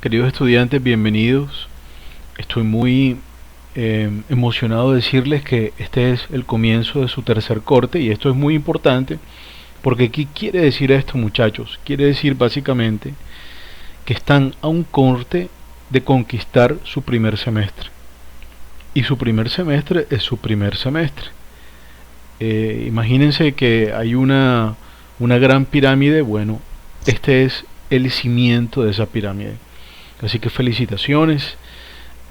Queridos estudiantes, bienvenidos. Estoy muy emocionado de decirles que este es el comienzo de su tercer corte y esto es muy importante porque ¿qué quiere decir esto, muchachos? Quiere decir básicamente que están a un corte de conquistar su primer semestre y su primer semestre es su primer semestre. Imagínense que hay una gran pirámide. Bueno, este es el cimiento de esa pirámide. Así que felicitaciones,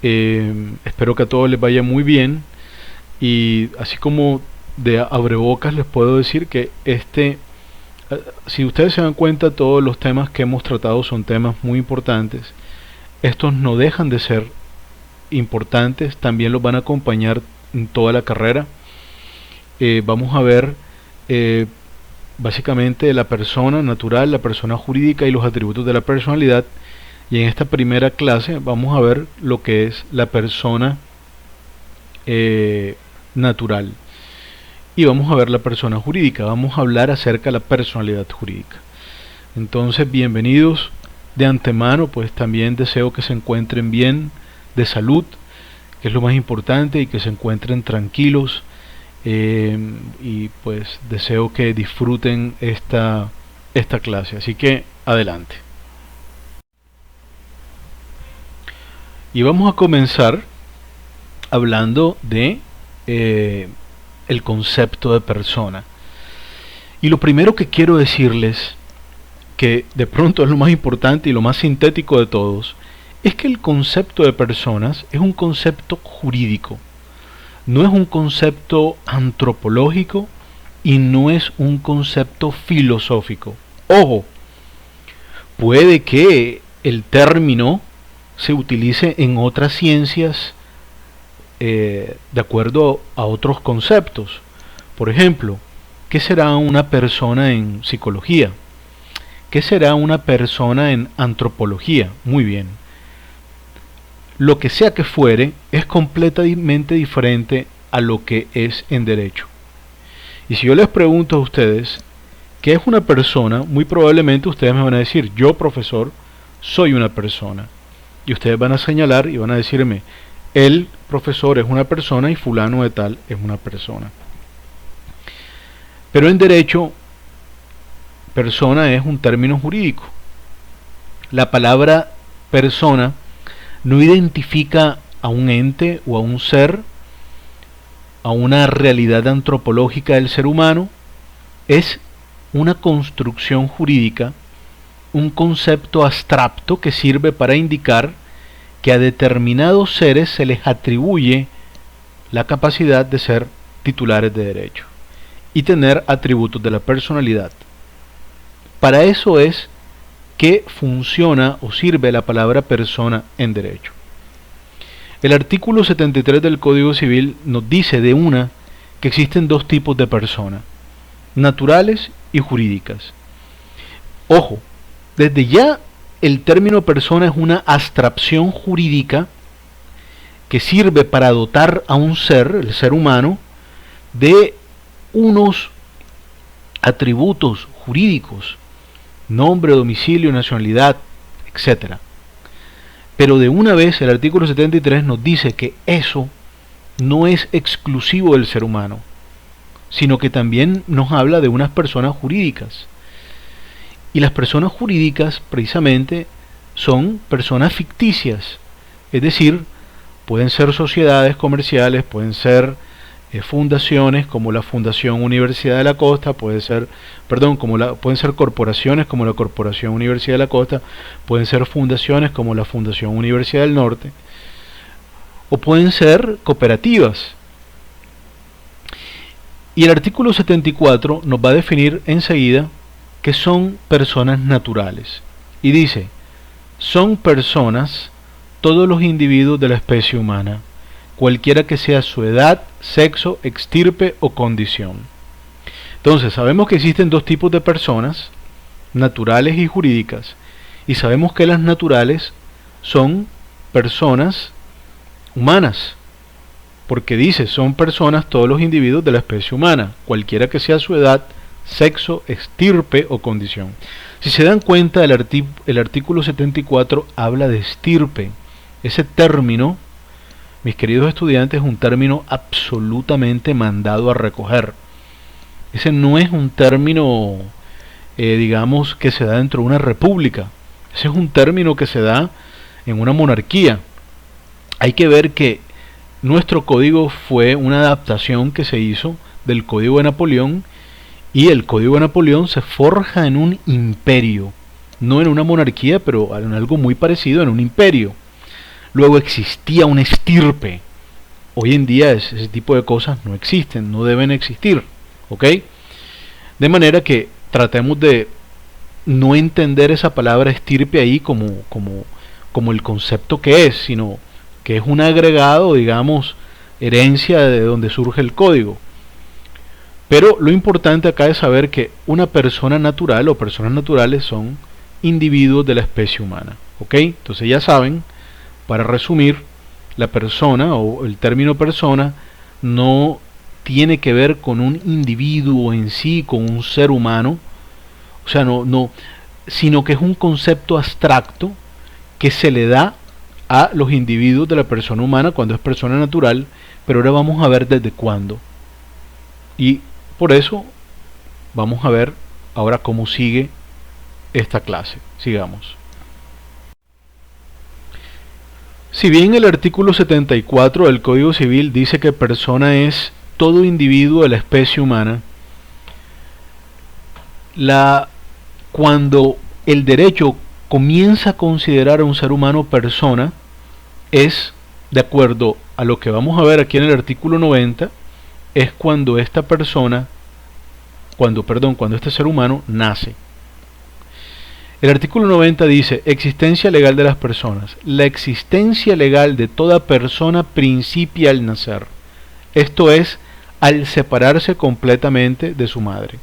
espero que a todos les vaya muy bien y así como de abrebocas les puedo decir que si ustedes se dan cuenta, todos los temas que hemos tratado son temas muy importantes. Estos no dejan de ser importantes, también los van a acompañar en toda la carrera. Vamos a ver básicamente la persona natural, la persona jurídica y los atributos de la personalidad. Y en esta primera clase vamos a ver lo que es la persona natural. Y vamos a ver la persona jurídica. Vamos a hablar acerca de la personalidad jurídica. Entonces, bienvenidos de antemano. Pues también deseo que se encuentren bien de salud, que es lo más importante, y que se encuentren tranquilos. Y pues deseo que disfruten esta clase. Así que adelante. Y vamos a comenzar hablando de el concepto de persona. Y lo primero que quiero decirles, que de pronto es lo más importante y lo más sintético de todos, es que el concepto de personas es un concepto jurídico, no es un concepto antropológico y no es un concepto filosófico. Ojo, puede que el término se utilice en otras ciencias de acuerdo a otros conceptos. Por ejemplo, ¿qué será una persona en psicología? ¿Qué será una persona en antropología? Muy bien. Lo que sea que fuere es completamente diferente a lo que es en derecho. Y si yo les pregunto a ustedes ¿qué es una persona? Muy probablemente ustedes me van a decir: yo, profesor, soy una persona. Y ustedes van a señalar y van a decirme: el profesor es una persona y fulano de tal es una persona. Pero en derecho, persona es un término jurídico. La palabra persona no identifica a un ente o a un ser, a una realidad antropológica del ser humano. Es una construcción jurídica, un concepto abstracto que sirve para indicar que a determinados seres se les atribuye la capacidad de ser titulares de derecho y tener atributos de la personalidad. Para eso es que funciona o sirve la palabra persona en derecho. El artículo 73 del Código Civil nos dice que existen dos tipos de personas: naturales y jurídicas. Ojo, desde ya el término persona es una abstracción jurídica que sirve para dotar a un ser, el ser humano, de unos atributos jurídicos: nombre, domicilio, nacionalidad, etc. Pero de una vez el artículo 73 nos dice que eso no es exclusivo del ser humano, sino que también nos habla de unas personas jurídicas. Y las personas jurídicas precisamente son personas ficticias, es decir, pueden ser sociedades comerciales, pueden ser fundaciones como la Fundación Universidad de la Costa, pueden ser corporaciones como la Corporación Universidad de la Costa, pueden ser fundaciones como la Fundación Universidad del Norte, o pueden ser cooperativas. Y el artículo 74 nos va a definir enseguida que son personas naturales. Y dice: son personas todos los individuos de la especie humana, cualquiera que sea su edad, sexo, extirpe o condición. Entonces sabemos que existen dos tipos de personas, naturales y jurídicas, y sabemos que las naturales son personas humanas, porque dice: son personas todos los individuos de la especie humana, cualquiera que sea su edad, sexo, estirpe o condición. Si se dan cuenta, el artículo 74 habla de estirpe. Ese término, mis queridos estudiantes, es un término absolutamente mandado a recoger. Ese no es un término, digamos, que se da dentro de una república. Ese es un término que se da en una monarquía. Hay que ver que nuestro código fue una adaptación que se hizo del Código de Napoleón, y el Código de Napoleón se forja en un imperio, no en una monarquía, pero en algo muy parecido, en un imperio. Luego existía una estirpe. Hoy en día ese tipo de cosas no existen, no deben existir, ¿ok? De manera que tratemos de no entender esa palabra estirpe ahí como el concepto que es, sino que es un agregado, digamos, herencia de donde surge el código. Pero lo importante acá es saber que una persona natural o personas naturales son individuos de la especie humana, ¿ok? Entonces ya saben, para resumir, la persona o el término persona no tiene que ver con un individuo en sí, con un ser humano, o sea, sino que es un concepto abstracto que se le da a los individuos de la persona humana cuando es persona natural, pero ahora vamos a ver desde cuándo. Y por eso vamos a ver ahora cómo sigue esta clase. Sigamos. Si bien el artículo 74 del Código Civil dice que persona es todo individuo de la especie humana, cuando el derecho comienza a considerar a un ser humano persona, es, de acuerdo a lo que vamos a ver aquí en el artículo 90, es cuando esta persona, cuando este ser humano nace. El artículo 90 dice: existencia legal de las personas. La existencia legal de toda persona principia al nacer. Esto es, al separarse completamente de su madre.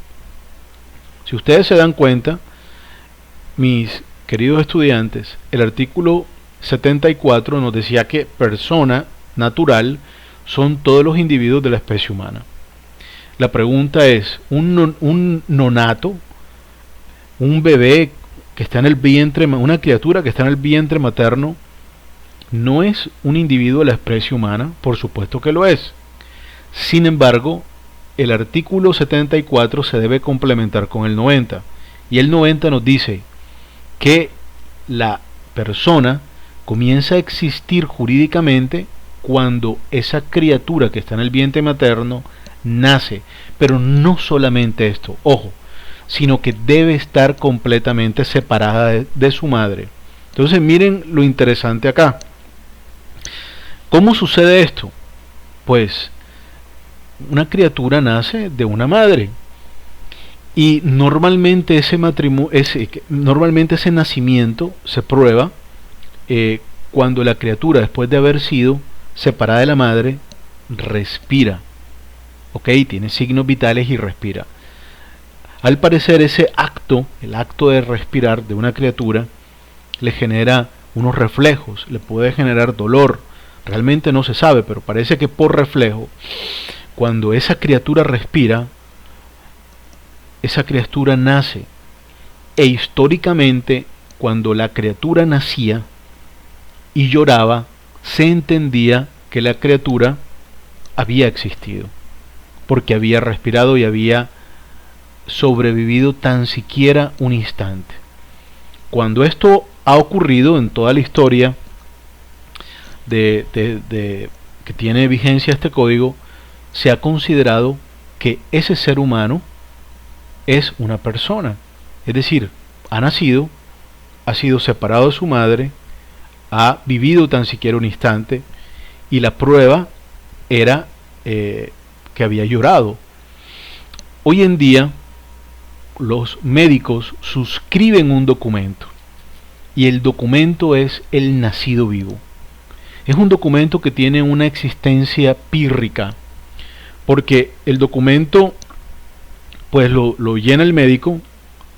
Si ustedes se dan cuenta, mis queridos estudiantes, el artículo 74 nos decía que persona natural son todos los individuos de la especie humana. La pregunta es, un nonato, un bebé que está en el vientre, una criatura que está en el vientre materno, ¿no es un individuo de la especie humana? Por supuesto que lo es. Sin embargo, el artículo 74 se debe complementar con el 90. Y el 90 nos dice que la persona comienza a existir jurídicamente cuando esa criatura que está en el vientre materno nace. Pero no solamente esto, ojo, sino que debe estar completamente separada de su madre. Entonces miren lo interesante acá. ¿Cómo sucede esto? Pues una criatura nace de una madre, y normalmente ese nacimiento se prueba cuando la criatura, después de haber sido separada de la madre, respira, ¿ok? Tiene signos vitales y respira. Al parecer ese acto, el acto de respirar de una criatura, le genera unos reflejos, le puede generar dolor. Realmente no se sabe, pero parece que por reflejo, cuando esa criatura respira, esa criatura nace. E históricamente, cuando la criatura nacía y lloraba, se entendía que la criatura había existido, porque había respirado y había sobrevivido tan siquiera un instante. Cuando esto ha ocurrido en toda la historia que tiene vigencia este código, se ha considerado que ese ser humano es una persona, es decir, ha nacido, ha sido separado de su madre, ha vivido tan siquiera un instante, y la prueba era que había llorado. Hoy en día los médicos suscriben un documento, y el documento es el nacido vivo. Es un documento que tiene una existencia pírrica, porque el documento pues lo llena el médico,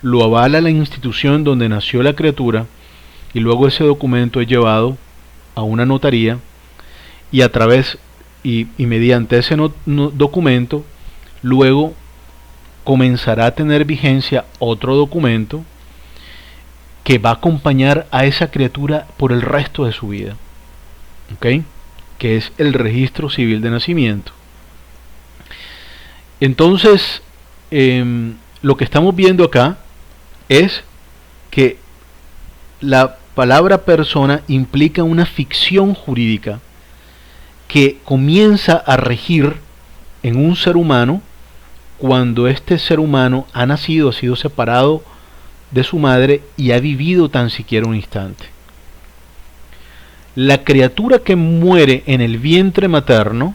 lo avala la institución donde nació la criatura, y luego ese documento es llevado a una notaría, y a través y mediante ese documento luego comenzará a tener vigencia otro documento, que va a acompañar a esa criatura por el resto de su vida, ¿ok? Que es el registro civil de nacimiento. Entonces, lo que estamos viendo acá es que la palabra persona implica una ficción jurídica que comienza a regir en un ser humano cuando este ser humano ha nacido, ha sido separado de su madre y ha vivido tan siquiera un instante. La criatura que muere en el vientre materno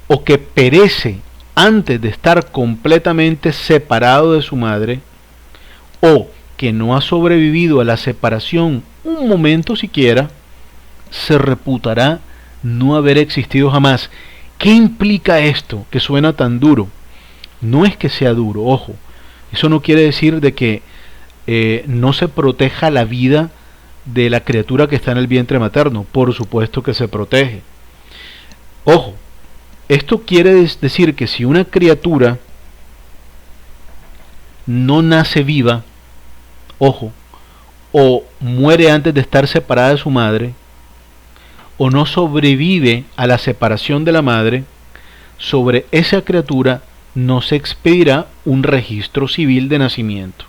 o que perece antes de estar completamente separado de su madre, o que no ha sobrevivido a la separación un momento siquiera, se reputará no haber existido jamás. ¿Qué implica esto que suena tan duro? No es que sea duro, ojo, eso no quiere decir de que no se proteja la vida de la criatura que está en el vientre materno. Por supuesto que se protege. Ojo, esto quiere decir que si una criatura no nace viva, ojo, o muere antes de estar separada de su madre, o no sobrevive a la separación de la madre, sobre esa criatura no se expedirá un registro civil de nacimiento.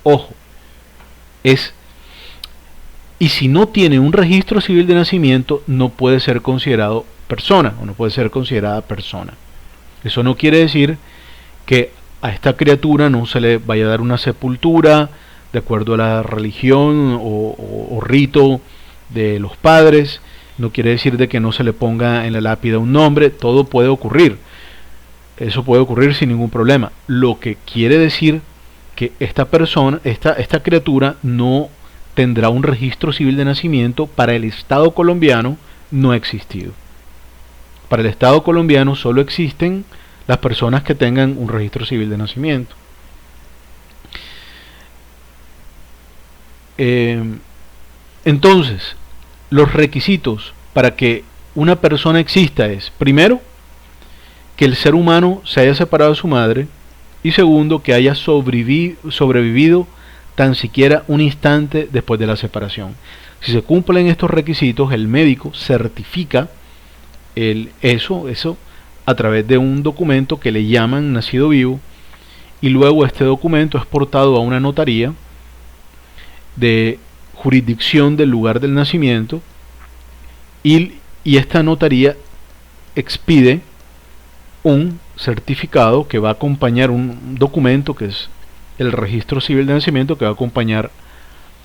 Ojo, y si no tiene un registro civil de nacimiento, no puede ser considerado persona, o no puede ser considerada persona. Eso no quiere decir que a esta criatura no se le vaya a dar una sepultura de acuerdo a la religión o rito de los padres. No quiere decir de que no se le ponga en la lápida un nombre. Todo puede ocurrir. Eso puede ocurrir sin ningún problema. Lo que quiere decir que esta persona, esta criatura no tendrá un registro civil de nacimiento. Para el Estado colombiano no ha existido. Para el Estado colombiano solo existen las personas que tengan un registro civil de nacimiento. Entonces, los requisitos para que una persona exista es, primero, que el ser humano se haya separado de su madre, y segundo, que haya sobrevivido tan siquiera un instante después de la separación. Si se cumplen estos requisitos, el médico certifica eso a través de un documento que le llaman nacido vivo, y luego este documento es portado a una notaría de jurisdicción del lugar del nacimiento, y esta notaría expide un certificado que va a acompañar un documento que es el registro civil de nacimiento, que va a acompañar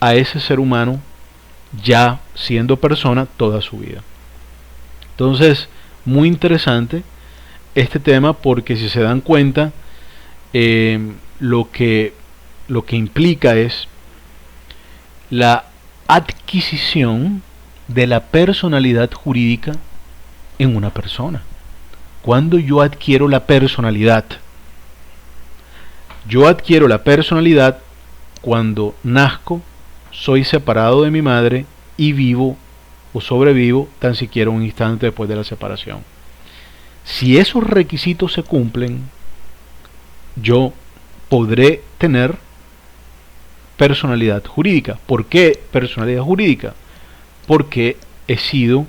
a ese ser humano ya siendo persona toda su vida. Entonces, muy interesante este tema, porque si se dan cuenta, lo que implica es la adquisición de la personalidad jurídica en una persona. Cuando yo adquiero la personalidad, cuando nazco, soy separado de mi madre y vivo o sobrevivo tan siquiera un instante después de la separación. Si esos requisitos se cumplen, yo podré tener personalidad jurídica. ¿Por qué personalidad jurídica? Porque he sido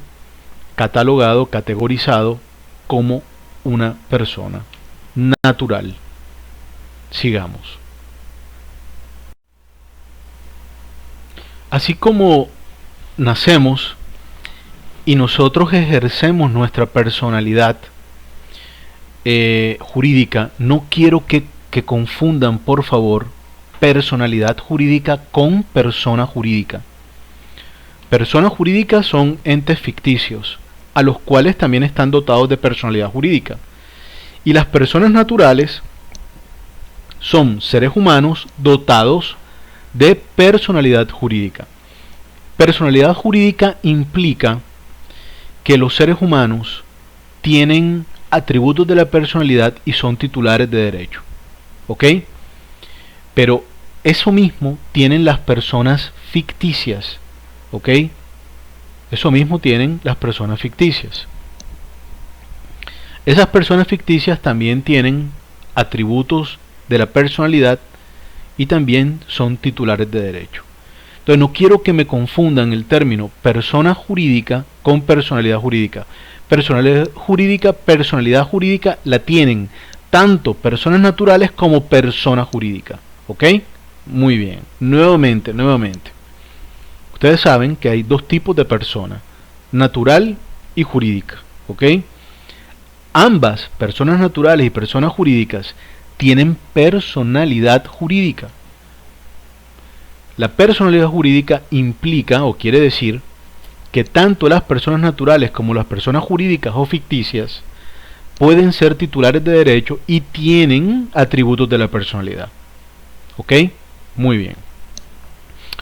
catalogado, categorizado como una persona natural. Sigamos. Así como nacemos y nosotros ejercemos nuestra personalidad jurídica, no quiero que confundan, por favor, personalidad jurídica con persona jurídica. Personas jurídicas son entes ficticios, a los cuales también están dotados de personalidad jurídica. Y las personas naturales son seres humanos dotados de personalidad jurídica. Personalidad jurídica implica que los seres humanos tienen atributos de la personalidad y son titulares de derecho. ¿Ok? Pero eso mismo tienen las personas ficticias. ¿Ok? Eso mismo tienen las personas ficticias. Esas personas ficticias también tienen atributos de la personalidad y también son titulares de derecho. Entonces no quiero que me confundan el término persona jurídica con personalidad jurídica. Personalidad jurídica la tienen tanto personas naturales como persona jurídica. ¿Ok? Muy bien. Nuevamente. Ustedes saben que hay dos tipos de persona, natural y jurídica. ¿Ok? Ambas, personas naturales y personas jurídicas, tienen personalidad jurídica. La personalidad jurídica implica o quiere decir que tanto las personas naturales como las personas jurídicas o ficticias pueden ser titulares de derecho y tienen atributos de la personalidad. ¿Ok? Muy bien.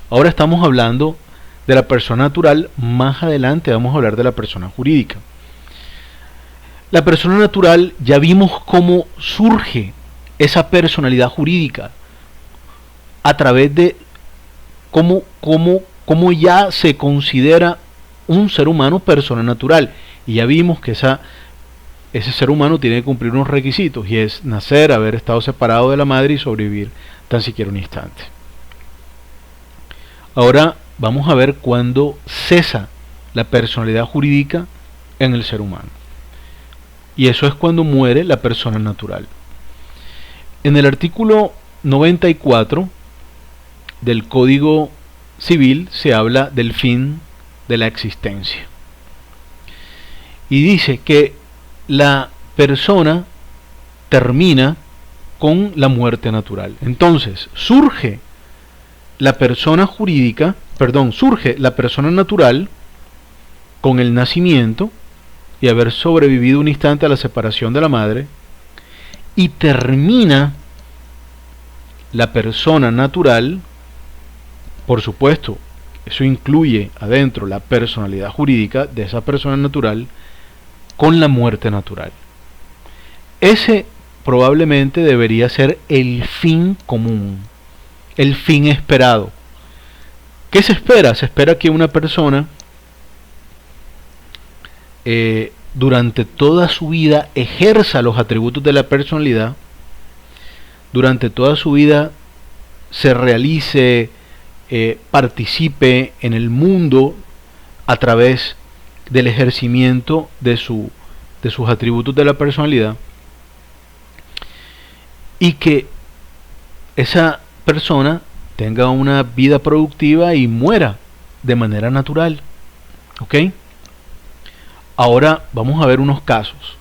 Ahora estamos hablando de la persona natural, más adelante vamos a hablar de la persona jurídica. La persona natural, ya vimos cómo surge esa personalidad jurídica a través de cómo ya se considera un ser humano persona natural, y ya vimos que ese ser humano tiene que cumplir unos requisitos, y es nacer, haber estado separado de la madre y sobrevivir tan siquiera un instante. Ahora vamos a ver cuándo cesa la personalidad jurídica en el ser humano, y eso es cuando muere la persona natural. En el artículo 94 del Código Civil se habla del fin de la existencia y dice que la persona termina con la muerte natural. Entonces surge la persona natural con el nacimiento y haber sobrevivido un instante a la separación de la madre, y termina la persona natural, por supuesto, eso incluye adentro la personalidad jurídica de esa persona natural, con la muerte natural. Ese probablemente debería ser el fin común, el fin esperado. ¿Qué se espera? Se espera que una persona durante toda su vida ejerza los atributos de la personalidad, durante toda su vida se realice, participe en el mundo a través del ejercimiento de sus atributos de la personalidad, y que esa persona tenga una vida productiva y muera de manera natural. ¿Ok? Ahora vamos a ver unos casos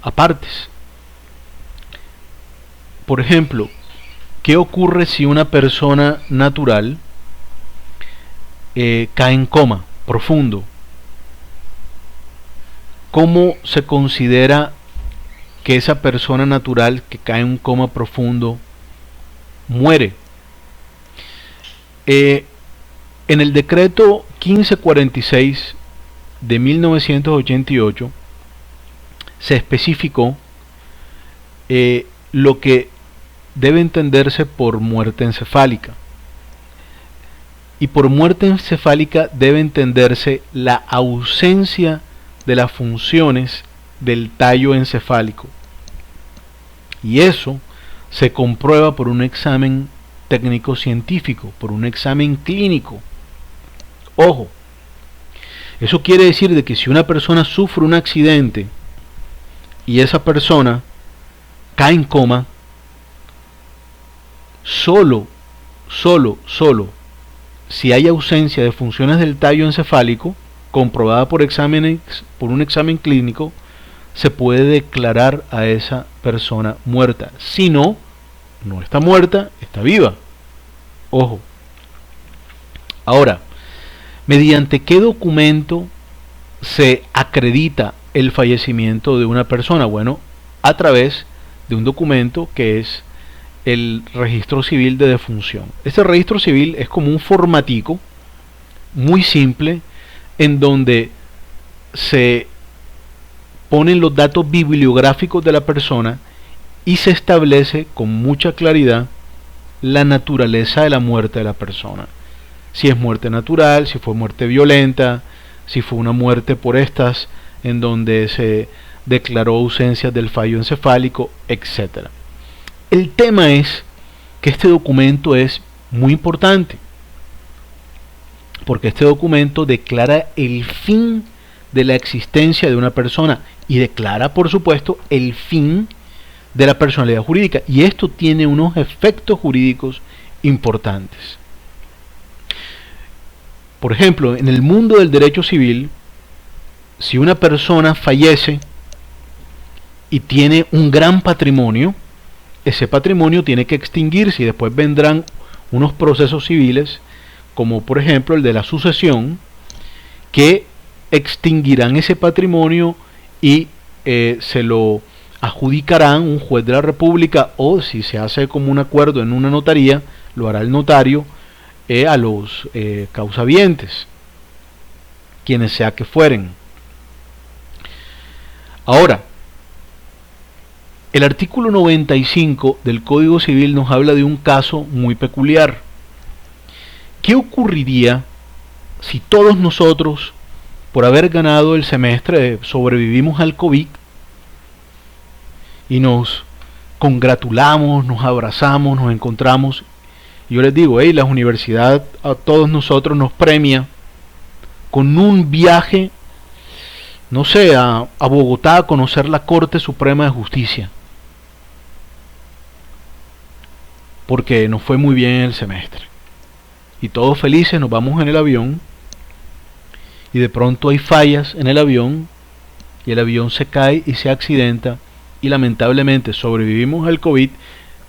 apartes. Por ejemplo, ¿qué ocurre si una persona natural cae en coma profundo? ¿Cómo se considera que esa persona natural que cae en un coma profundo muere? En el decreto 1546 de 1988 se especificó lo que debe entenderse por muerte encefálica. Y por muerte encefálica debe entenderse la ausencia de las funciones del tallo encefálico. Y eso se comprueba por un examen técnico científico, por un examen clínico. Ojo, eso quiere decir de que si una persona sufre un accidente y esa persona cae en coma, solo si hay ausencia de funciones del tallo encefálico comprobada por un examen clínico, se puede declarar a esa persona muerta. Si no, no está muerta, está viva. Ojo. Ahora, ¿mediante qué documento se acredita el fallecimiento de una persona? Bueno, a través de un documento que es el registro civil de defunción. Este registro civil es como un formatico muy simple en donde se ponen los datos bibliográficos de la persona y se establece con mucha claridad la naturaleza de la muerte de la persona. Si es muerte natural, si fue muerte violenta, si fue una muerte por estas en donde se declaró ausencia del fallo encefálico, etc. El tema es que este documento es muy importante, porque este documento declara el fin de la existencia de una persona y declara, por supuesto, el fin de la personalidad jurídica, y esto tiene unos efectos jurídicos importantes. Por ejemplo, en el mundo del derecho civil, si una persona fallece y tiene un gran patrimonio, ese patrimonio tiene que extinguirse y después vendrán unos procesos civiles, como por ejemplo el de la sucesión, que extinguirán ese patrimonio y se lo adjudicarán un juez de la República, o si se hace como un acuerdo en una notaría, lo hará el notario a los causavientes, quienes sea que fueren. Ahora, el artículo 95 del Código Civil nos habla de un caso muy peculiar. ¿Qué ocurriría si todos nosotros, por haber ganado el semestre, sobrevivimos al COVID y nos congratulamos, nos abrazamos, nos encontramos? Yo les digo, la universidad a todos nosotros nos premia con un viaje, no sé, a Bogotá a conocer la Corte Suprema de Justicia, porque nos fue muy bien el semestre. Y todos felices nos vamos en el avión, y de pronto hay fallas en el avión, y el avión se cae y se accidenta, y lamentablemente sobrevivimos al COVID,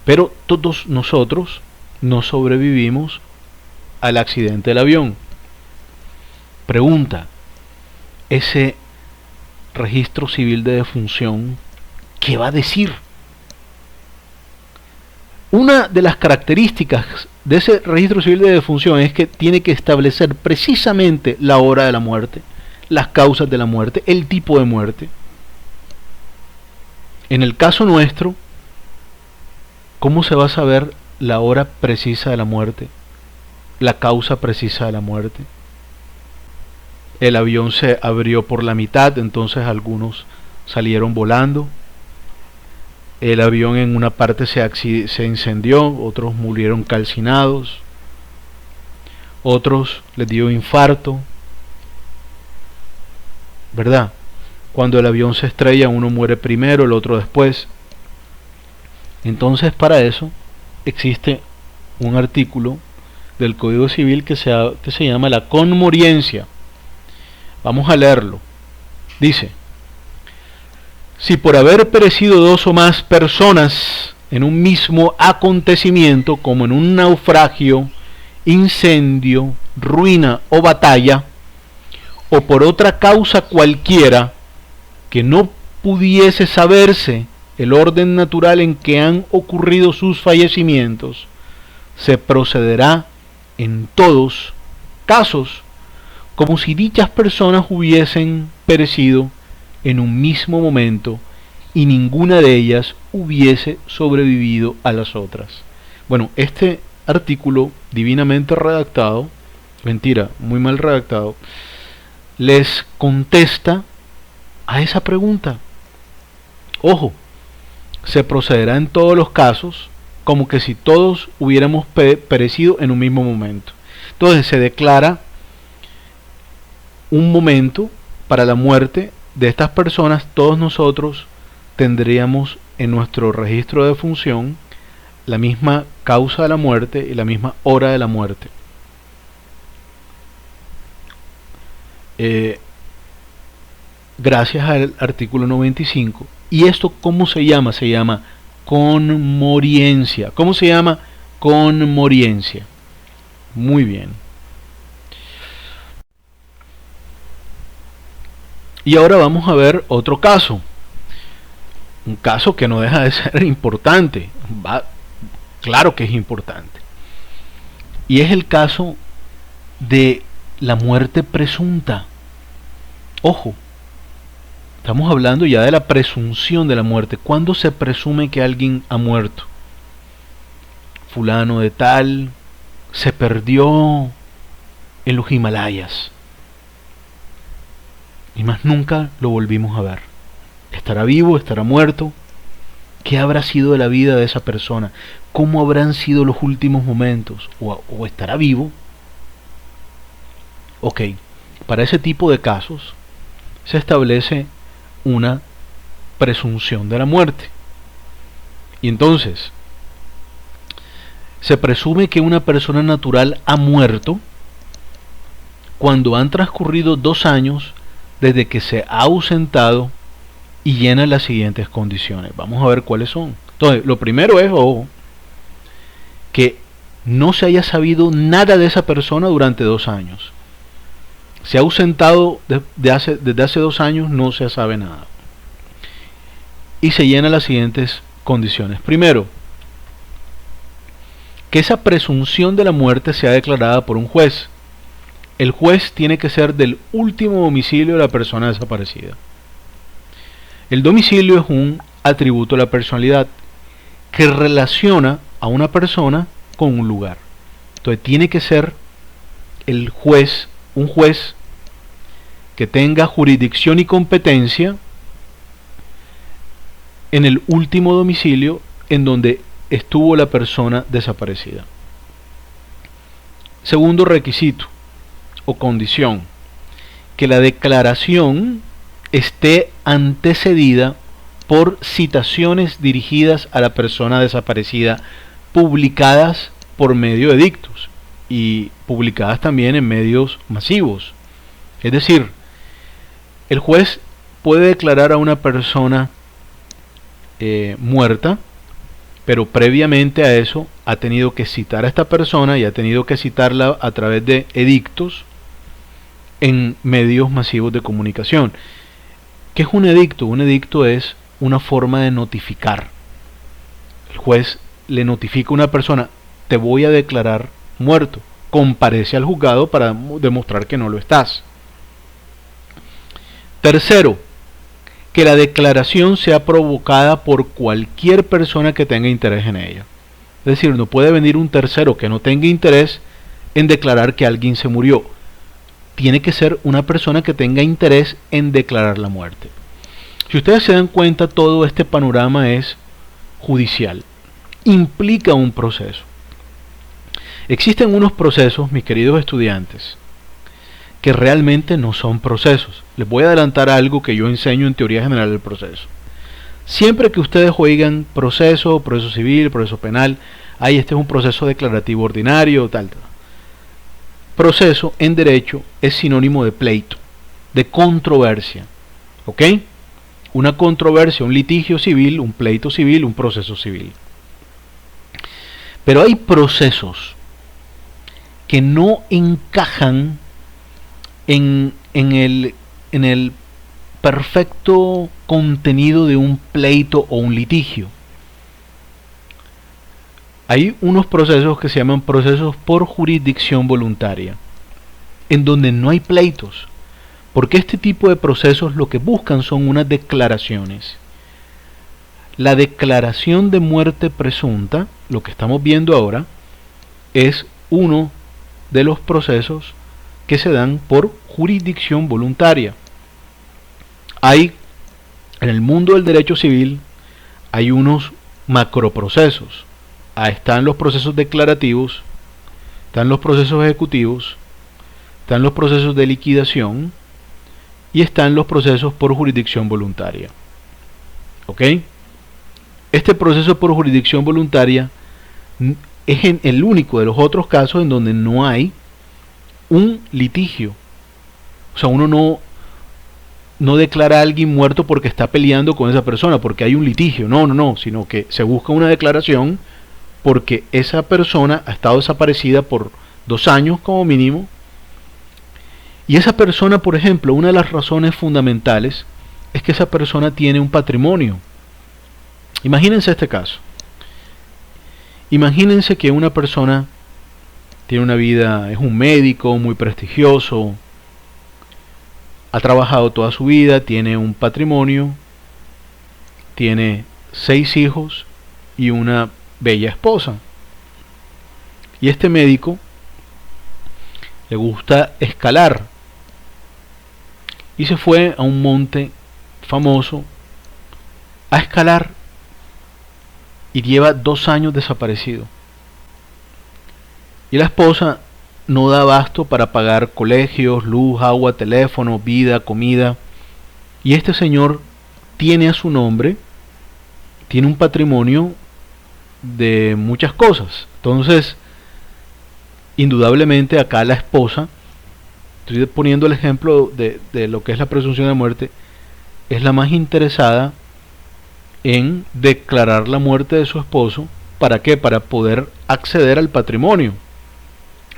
pero todos nosotros no sobrevivimos al accidente del avión. Pregunta, ese registro civil de defunción, ¿qué va a decir? Una de las características de ese registro civil de defunción es que tiene que establecer precisamente la hora de la muerte, las causas de la muerte, el tipo de muerte. En el caso nuestro, ¿cómo se va a saber la hora precisa de la muerte, la causa precisa de la muerte? El avión se abrió por la mitad, entonces algunos salieron volando. El avión en una parte se incendió, otros murieron calcinados, otros les dio infarto, ¿verdad? Cuando el avión se estrella, uno muere primero, el otro después. Entonces, para eso existe un artículo del Código Civil que se llama la conmoriencia. Vamos a leerlo. Dice: si por haber perecido dos o más personas en un mismo acontecimiento, como en un naufragio, incendio, ruina o batalla, o por otra causa cualquiera que no pudiese saberse el orden natural en que han ocurrido sus fallecimientos, se procederá en todos casos como si dichas personas hubiesen perecido en un mismo momento y ninguna de ellas hubiese sobrevivido a las otras. Bueno, este artículo divinamente redactado, mentira, muy mal redactado, les contesta a esa pregunta. Ojo, se procederá en todos los casos como que si todos hubiéramos perecido en un mismo momento. Entonces se declara un momento para la muerte de estas personas. Todos nosotros tendríamos en nuestro registro de defunción la misma causa de la muerte y la misma hora de la muerte. Gracias al artículo 95. ¿Y esto cómo se llama? Se llama conmoriencia. ¿Cómo se llama? Conmoriencia. Muy bien. Y ahora vamos a ver otro caso. Un caso que no deja de ser importante. Claro que es importante. Y es el caso de la muerte presunta. Ojo, estamos hablando ya de la presunción de la muerte. ¿Cuándo se presume que alguien ha muerto? Fulano de tal se perdió en los Himalayas y más nunca lo volvimos a ver. ¿Estará vivo? ¿Estará muerto? ¿Qué habrá sido de la vida de esa persona? ¿Cómo habrán sido los últimos momentos? ¿O estará vivo? Ok, para ese tipo de casos se establece una presunción de la muerte. Y entonces, se presume que una persona natural ha muerto cuando han transcurrido 2 años desde que se ha ausentado y llena las siguientes condiciones. Vamos a ver cuáles son. Entonces, lo primero es, ojo, que no se haya sabido nada de esa persona durante 2 años. Se ha ausentado desde hace 2 años, no se sabe nada. Y se llenan las siguientes condiciones. Primero, que esa presunción de la muerte sea declarada por un juez. El juez tiene que ser del último domicilio de la persona desaparecida. El domicilio es un atributo de la personalidad que relaciona a una persona con un lugar. Entonces tiene que ser el juez, un juez que tenga jurisdicción y competencia en el último domicilio en donde estuvo la persona desaparecida. Segundo requisito o condición, que la declaración esté antecedida por citaciones dirigidas a la persona desaparecida, publicadas por medio de edictos y publicadas también en medios masivos. Es decir, el juez puede declarar a una persona muerta, pero previamente a eso ha tenido que citar a esta persona y ha tenido que citarla a través de edictos en medios masivos de comunicación. ¿Qué es un edicto? Un edicto es una forma de notificar. El juez le notifica a una persona: te voy a declarar muerto, comparece al juzgado para demostrar que no lo estás. Tercero, que la declaración sea provocada por cualquier persona que tenga interés en ella. Es decir, no puede venir un tercero que no tenga interés en declarar que alguien se murió. Tiene que ser una persona que tenga interés en declarar la muerte. Si ustedes se dan cuenta, todo este panorama es judicial. Implica un proceso. Existen unos procesos, mis queridos estudiantes, que realmente no son procesos. Les voy a adelantar algo que yo enseño en teoría general del proceso. Siempre que ustedes oigan proceso, proceso civil, proceso penal, este es un proceso declarativo ordinario, tal. Proceso en derecho es sinónimo de pleito, de controversia. ¿Ok? Una controversia, un litigio civil, un pleito civil, un proceso civil. Pero hay procesos que no encajan en el perfecto contenido de un pleito o un litigio. Hay unos procesos que se llaman procesos por jurisdicción voluntaria, en donde no hay pleitos, porque este tipo de procesos lo que buscan son unas declaraciones. La declaración de muerte presunta, lo que estamos viendo ahora, es uno de los procesos que se dan por jurisdicción voluntaria. En el mundo del derecho civil hay unos macroprocesos. Están los procesos declarativos, están los procesos ejecutivos, están los procesos de liquidación y están los procesos por jurisdicción voluntaria. ¿Ok? Este proceso por jurisdicción voluntaria es el único de los otros casos en donde no hay un litigio. O sea, uno no declara a alguien muerto porque está peleando con esa persona, porque hay un litigio. No, sino que se busca una declaración porque esa persona ha estado desaparecida por 2 años como mínimo. Y esa persona, por ejemplo, una de las razones fundamentales es que esa persona tiene un patrimonio. Imagínense este caso. Imagínense que una persona tiene una vida, es un médico muy prestigioso, ha trabajado toda su vida, tiene un patrimonio, tiene 6 hijos y una bella esposa. Y este médico le gusta escalar y se fue a un monte famoso a escalar y lleva 2 años desaparecido. Y la esposa no da abasto para pagar colegios, luz, agua, teléfono, vida, comida. Y este señor tiene a su nombre, tiene un patrimonio de muchas cosas. Entonces, indudablemente acá la esposa, estoy poniendo el ejemplo de lo que es la presunción de muerte, es la más interesada en declarar la muerte de su esposo. ¿Para qué? Para poder acceder al patrimonio.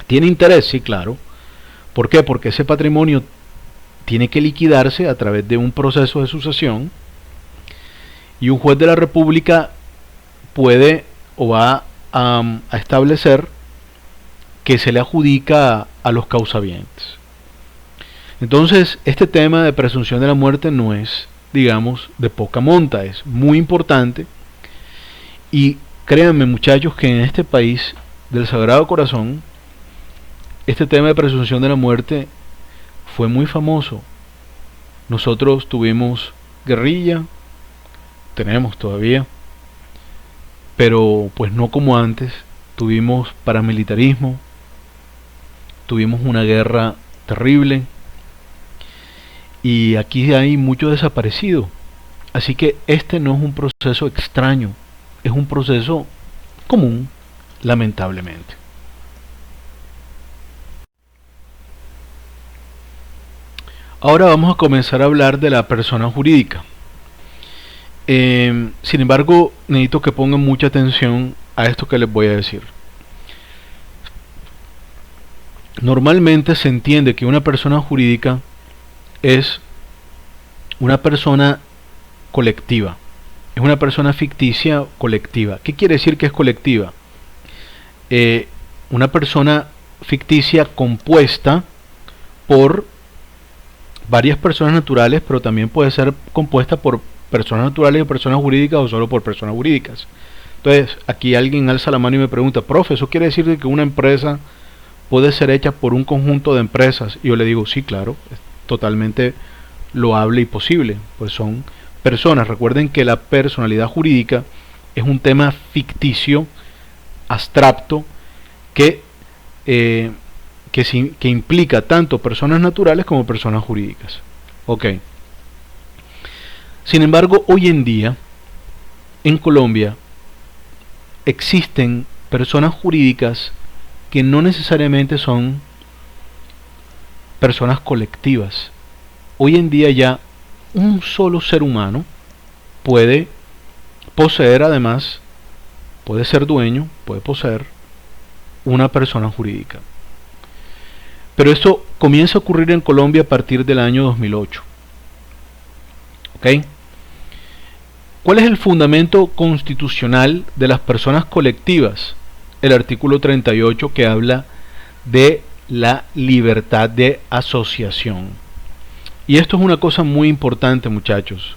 ¿Tiene interés? Sí, claro. ¿Por qué? Porque ese patrimonio tiene que liquidarse a través de un proceso de sucesión y un juez de la República puede o va a establecer que se le adjudica a los causavientes. Entonces, este tema de presunción de la muerte no es, digamos, de poca monta, es muy importante. Y créanme, muchachos, que en este país del Sagrado Corazón, este tema de presunción de la muerte fue muy famoso. Nosotros tuvimos guerrilla, tenemos todavía, pero pues no como antes. Tuvimos paramilitarismo, tuvimos una guerra terrible y aquí hay mucho desaparecido. Así que este no es un proceso extraño, es un proceso común, lamentablemente. Ahora vamos a comenzar a hablar de la persona jurídica. Sin embargo, necesito que pongan mucha atención a esto que les voy a decir. Normalmente se entiende que una persona jurídica es una persona colectiva, es una persona ficticia colectiva. ¿Qué quiere decir que es colectiva? Una persona ficticia compuesta por varias personas naturales, pero también puede ser compuesta por personas naturales y personas jurídicas o solo por personas jurídicas. Entonces, aquí alguien alza la mano y me pregunta, profe, ¿eso quiere decir que una empresa puede ser hecha por un conjunto de empresas? Y yo le digo, sí, claro, es totalmente loable y posible, pues son personas. Recuerden que la personalidad jurídica es un tema ficticio, abstracto, que implica tanto personas naturales como personas jurídicas. Ok. Sin embargo, hoy en día, en Colombia, existen personas jurídicas que no necesariamente son personas colectivas. Hoy en día ya un solo ser humano puede poseer, además, puede ser dueño, puede poseer una persona jurídica. Pero esto comienza a ocurrir en Colombia a partir del año 2008. ¿Ok? ¿Cuál es el fundamento constitucional de las personas colectivas? El artículo 38, que habla de la libertad de asociación. Y esto es una cosa muy importante, muchachos,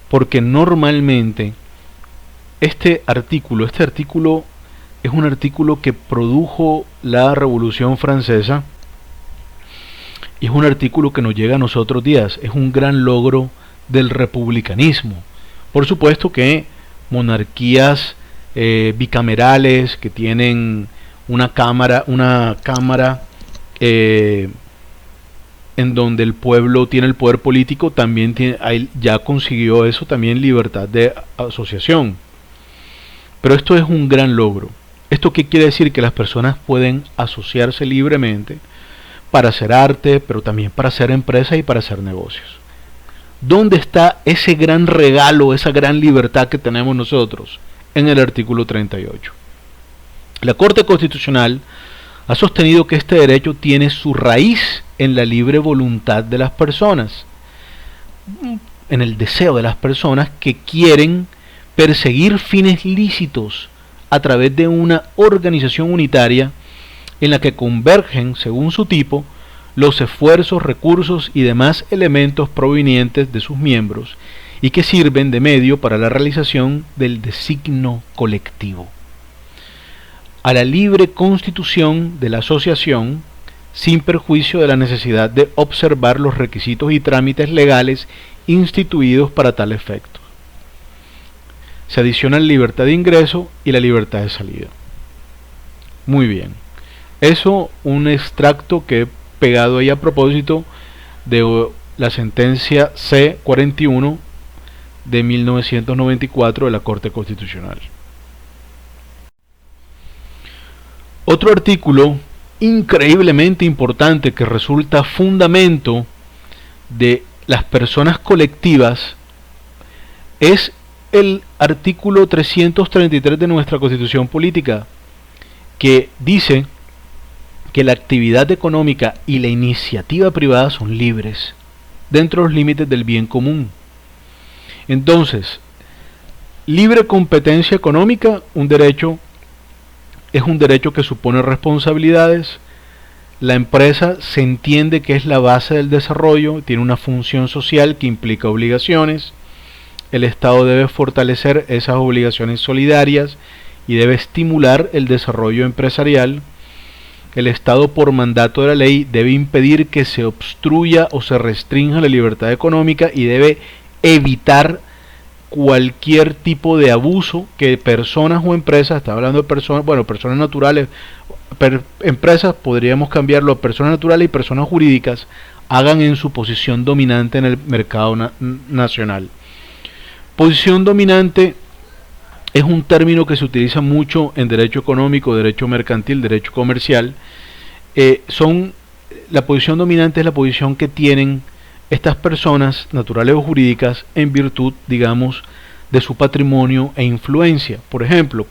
porque normalmente este artículo es un artículo que produjo la Revolución Francesa y es un artículo que nos llega a nosotros días. Es un gran logro del republicanismo. Por supuesto que monarquías bicamerales que tienen una cámara en donde el pueblo tiene el poder político, también ya consiguió eso, también libertad de asociación. Pero esto es un gran logro. ¿Esto qué quiere decir? Que las personas pueden asociarse libremente para hacer arte, pero también para hacer empresas y para hacer negocios. ¿Dónde está ese gran regalo, esa gran libertad que tenemos nosotros? En el artículo 38. La Corte Constitucional ha sostenido que este derecho tiene su raíz en la libre voluntad de las personas, en el deseo de las personas que quieren perseguir fines lícitos a través de una organización unitaria en la que convergen, según su tipo, los esfuerzos, recursos y demás elementos provenientes de sus miembros y que sirven de medio para la realización del designio colectivo. A la libre constitución de la asociación, sin perjuicio de la necesidad de observar los requisitos y trámites legales instituidos para tal efecto. Se adiciona la libertad de ingreso y la libertad de salida. Muy bien. Eso, un extracto que he pegado ahí a propósito de la sentencia C-41 de 1994 de la Corte Constitucional. Otro artículo increíblemente importante que resulta fundamento de las personas colectivas es el artículo 333 de nuestra Constitución Política, que dice que la actividad económica y la iniciativa privada son libres dentro de los límites del bien común. Entonces, libre competencia económica, es un derecho que supone responsabilidades. La empresa se entiende que es la base del desarrollo, tiene una función social que implica obligaciones. El Estado debe fortalecer esas obligaciones solidarias y debe estimular el desarrollo empresarial. El Estado, por mandato de la ley, debe impedir que se obstruya o se restrinja la libertad económica y debe evitar cualquier tipo de abuso que personas o empresas, está hablando de personas, bueno, personas naturales, empresas, podríamos cambiarlo a personas naturales y personas jurídicas, hagan en su posición dominante en el mercado nacional. Posición dominante es un término que se utiliza mucho en derecho económico, derecho mercantil, derecho comercial. La posición dominante es la posición que tienen estas personas naturales o jurídicas en virtud, digamos, de su patrimonio e influencia. Por ejemplo,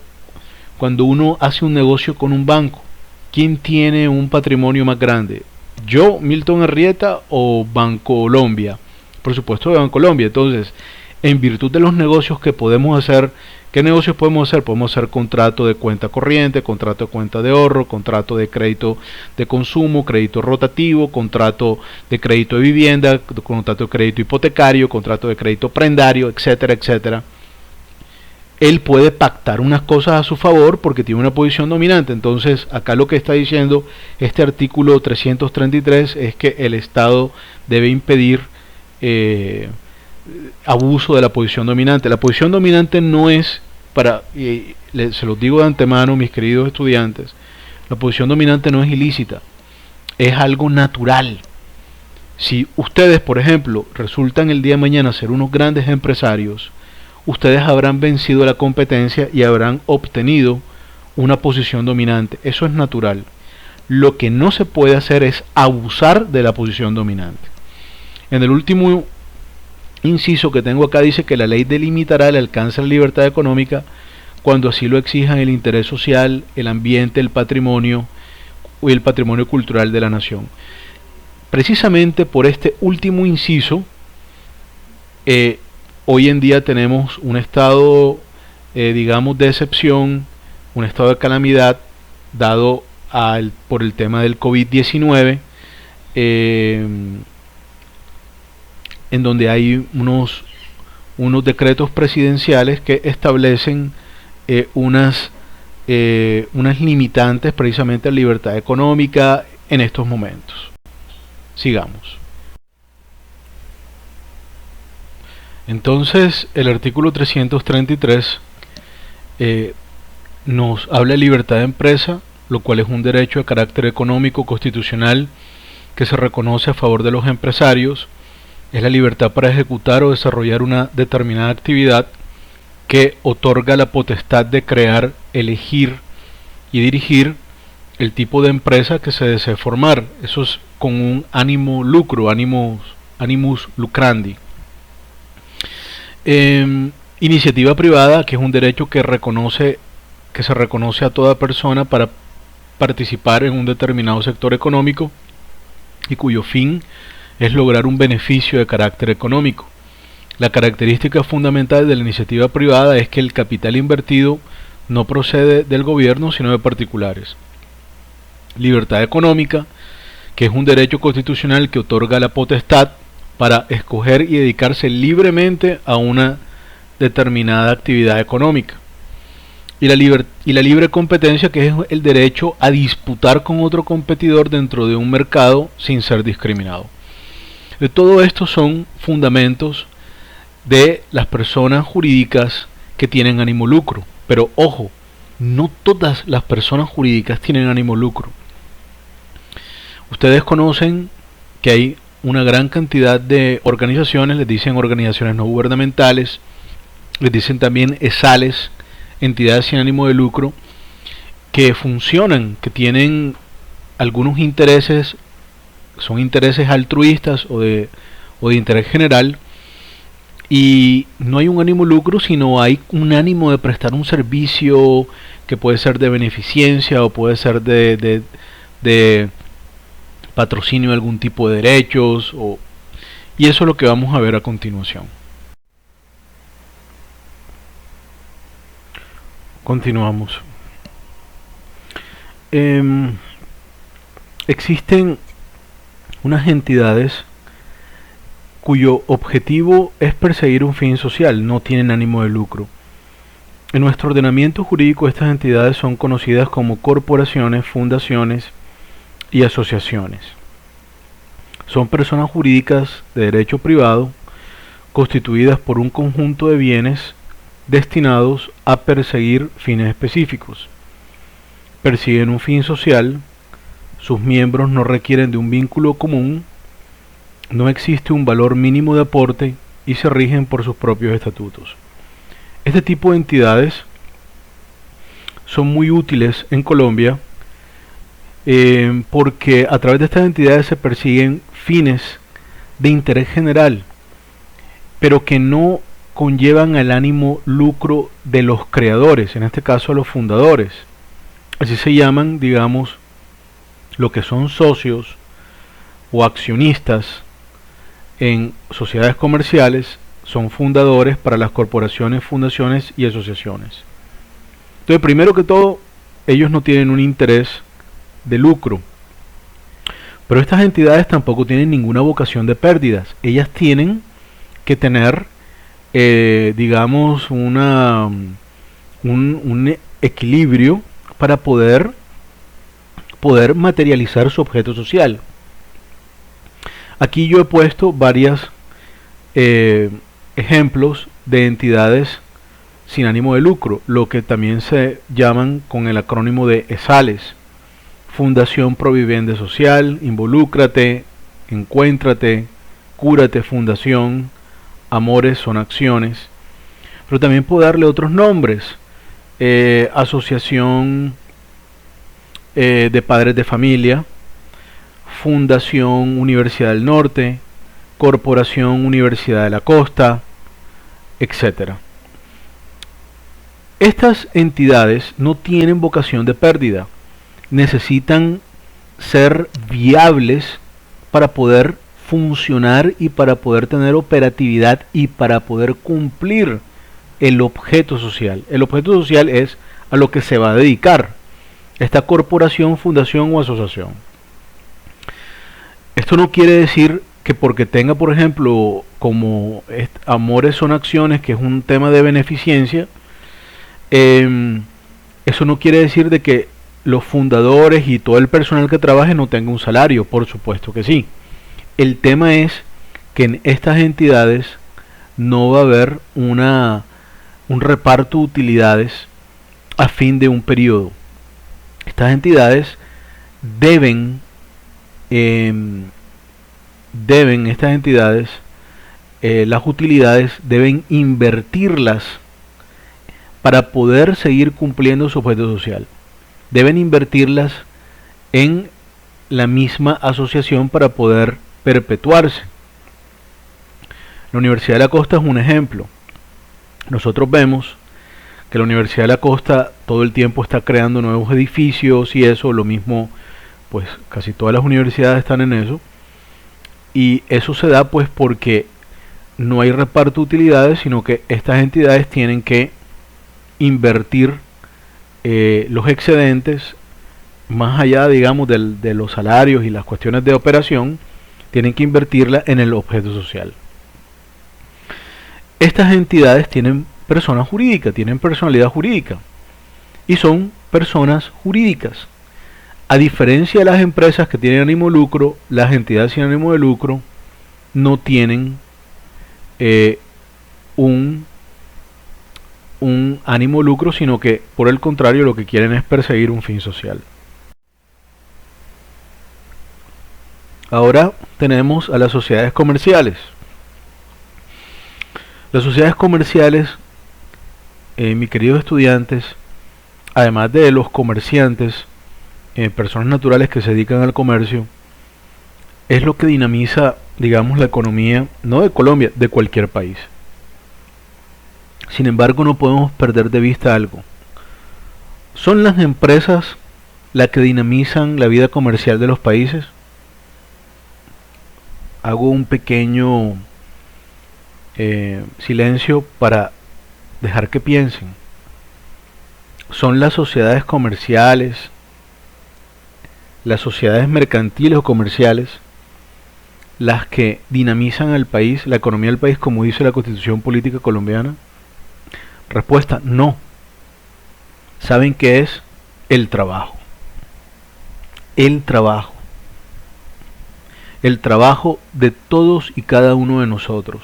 cuando uno hace un negocio con un banco, ¿quién tiene un patrimonio más grande? ¿Yo, Milton Arrieta, o Bancolombia? Por supuesto de Bancolombia. Entonces, en virtud de los negocios que podemos hacer, ¿qué negocios podemos hacer? Podemos hacer contrato de cuenta corriente, contrato de cuenta de ahorro, contrato de crédito de consumo, crédito rotativo, contrato de crédito de vivienda, contrato de crédito hipotecario, contrato de crédito prendario, etcétera, etcétera. Él puede pactar unas cosas a su favor porque tiene una posición dominante. Entonces, acá lo que está diciendo este artículo 333 es que el Estado debe impedir abuso de la posición dominante. La posición dominante no es se los digo de antemano, mis queridos estudiantes, la posición dominante no es ilícita, es algo natural. Si ustedes, por ejemplo, resultan el día de mañana ser unos grandes empresarios, ustedes habrán vencido la competencia y habrán obtenido una posición dominante. Eso es natural. Lo que no se puede hacer es abusar de la posición dominante. En el último inciso que tengo acá dice que la ley delimitará el alcance de la libertad económica cuando así lo exijan el interés social, el ambiente, el patrimonio y el patrimonio cultural de la nación. Precisamente por este último inciso, hoy en día tenemos un estado, digamos, de excepción, un estado de calamidad dado por el tema del COVID-19, en donde hay unos decretos presidenciales que establecen unas limitantes precisamente a la libertad económica en estos momentos. Sigamos. Entonces, el artículo 333 nos habla de libertad de empresa, lo cual es un derecho de carácter económico constitucional que se reconoce a favor de los empresarios. Es la libertad para ejecutar o desarrollar una determinada actividad que otorga la potestad de crear, elegir y dirigir el tipo de empresa que se desee formar. Eso es con un ánimo lucro, animus lucrandi. Iniciativa privada, que es un derecho que se reconoce a toda persona para participar en un determinado sector económico y cuyo fin es lograr un beneficio de carácter económico. La característica fundamental de la iniciativa privada es que el capital invertido no procede del gobierno sino de particulares. Libertad económica, que es un derecho constitucional que otorga la potestad para escoger y dedicarse libremente a una determinada actividad económica. Y la libre competencia, que es el derecho a disputar con otro competidor dentro de un mercado sin ser discriminado. Todo esto son fundamentos de las personas jurídicas que tienen ánimo lucro. Pero ojo, no todas las personas jurídicas tienen ánimo lucro. Ustedes conocen que hay una gran cantidad de organizaciones, les dicen organizaciones no gubernamentales, les dicen también ESALes, entidades sin ánimo de lucro, que funcionan, que tienen algunos intereses, son intereses altruistas o de interés general, y no hay un ánimo lucro, sino hay un ánimo de prestar un servicio que puede ser de beneficencia o puede ser de patrocinio de algún tipo de derechos, y eso es lo que vamos a ver a continuación. Continuamos. Existen unas entidades cuyo objetivo es perseguir un fin social, no tienen ánimo de lucro. En nuestro ordenamiento jurídico estas entidades son conocidas como corporaciones, fundaciones y asociaciones. Son personas jurídicas de derecho privado constituidas por un conjunto de bienes destinados a perseguir fines específicos. Persiguen un fin social, sus miembros no requieren de un vínculo común, no existe un valor mínimo de aporte y se rigen por sus propios estatutos. Este tipo de entidades son muy útiles en Colombia porque a través de estas entidades se persiguen fines de interés general, pero que no conllevan el ánimo lucro de los creadores, en este caso los fundadores. Así se llaman, digamos, lo que son socios o accionistas en sociedades comerciales, son fundadores para las corporaciones, fundaciones y asociaciones. Entonces, primero que todo, ellos no tienen un interés de lucro, pero estas entidades tampoco tienen ninguna vocación de pérdidas. Ellas tienen que tener, digamos, un equilibrio para poder materializar su objeto social. Aquí yo he puesto varios ejemplos de entidades sin ánimo de lucro, lo que también se llaman con el acrónimo de ESALes: Fundación Provivienda Social, Involúcrate, Encuéntrate, Cúrate Fundación, Amores Son Acciones. Pero también puedo darle otros nombres: Asociación de Padres de Familia, Fundación Universidad del Norte, Corporación Universidad de la Costa, etc. Estas entidades no tienen vocación de pérdida, necesitan ser viables para poder funcionar y para poder tener operatividad y para poder cumplir el objeto social. El objeto social es a lo que se va a dedicar esta corporación, fundación o asociación. Esto no quiere decir que porque tenga, por ejemplo, como Amores Son Acciones, que es un tema de beneficencia, eso no quiere decir de que los fundadores y todo el personal que trabaje no tenga un salario. Por supuesto que sí. El tema es que en estas entidades no va a haber un reparto de utilidades a fin de un periodo. Estas entidades deben las utilidades deben invertirlas para poder seguir cumpliendo su objeto social. Deben invertirlas en la misma asociación para poder perpetuarse. La Universidad de la Costa es un ejemplo. Nosotros vemos que la Universidad de la Costa todo el tiempo está creando nuevos edificios y eso, lo mismo, pues casi todas las universidades están en eso, y eso se da pues porque no hay reparto de utilidades, sino que estas entidades tienen que invertir los excedentes, más allá, digamos, de los salarios y las cuestiones de operación, tienen que invertirla en el objeto social. Estas entidades tienen persona jurídica, tienen personalidad jurídica y son personas jurídicas. A diferencia de las empresas que tienen ánimo de lucro, las entidades sin ánimo de lucro no tienen un un ánimo lucro, sino que por el contrario lo que quieren es perseguir un fin social. Ahora tenemos a las sociedades comerciales. Las sociedades comerciales, mis queridos estudiantes, además de los comerciantes, personas naturales que se dedican al comercio, es lo que dinamiza, digamos, la economía, no de Colombia, de cualquier país. Sin embargo, no podemos perder de vista algo. ¿Son las empresas las que dinamizan la vida comercial de los países? Hago un pequeño silencio para dejar que piensen. ¿Son las sociedades comerciales, las sociedades mercantiles o comerciales, las que dinamizan al país, la economía del país, como dice la Constitución Política Colombiana? Respuesta: no. ¿Saben qué es? El trabajo. El trabajo. El trabajo de todos y cada uno de nosotros.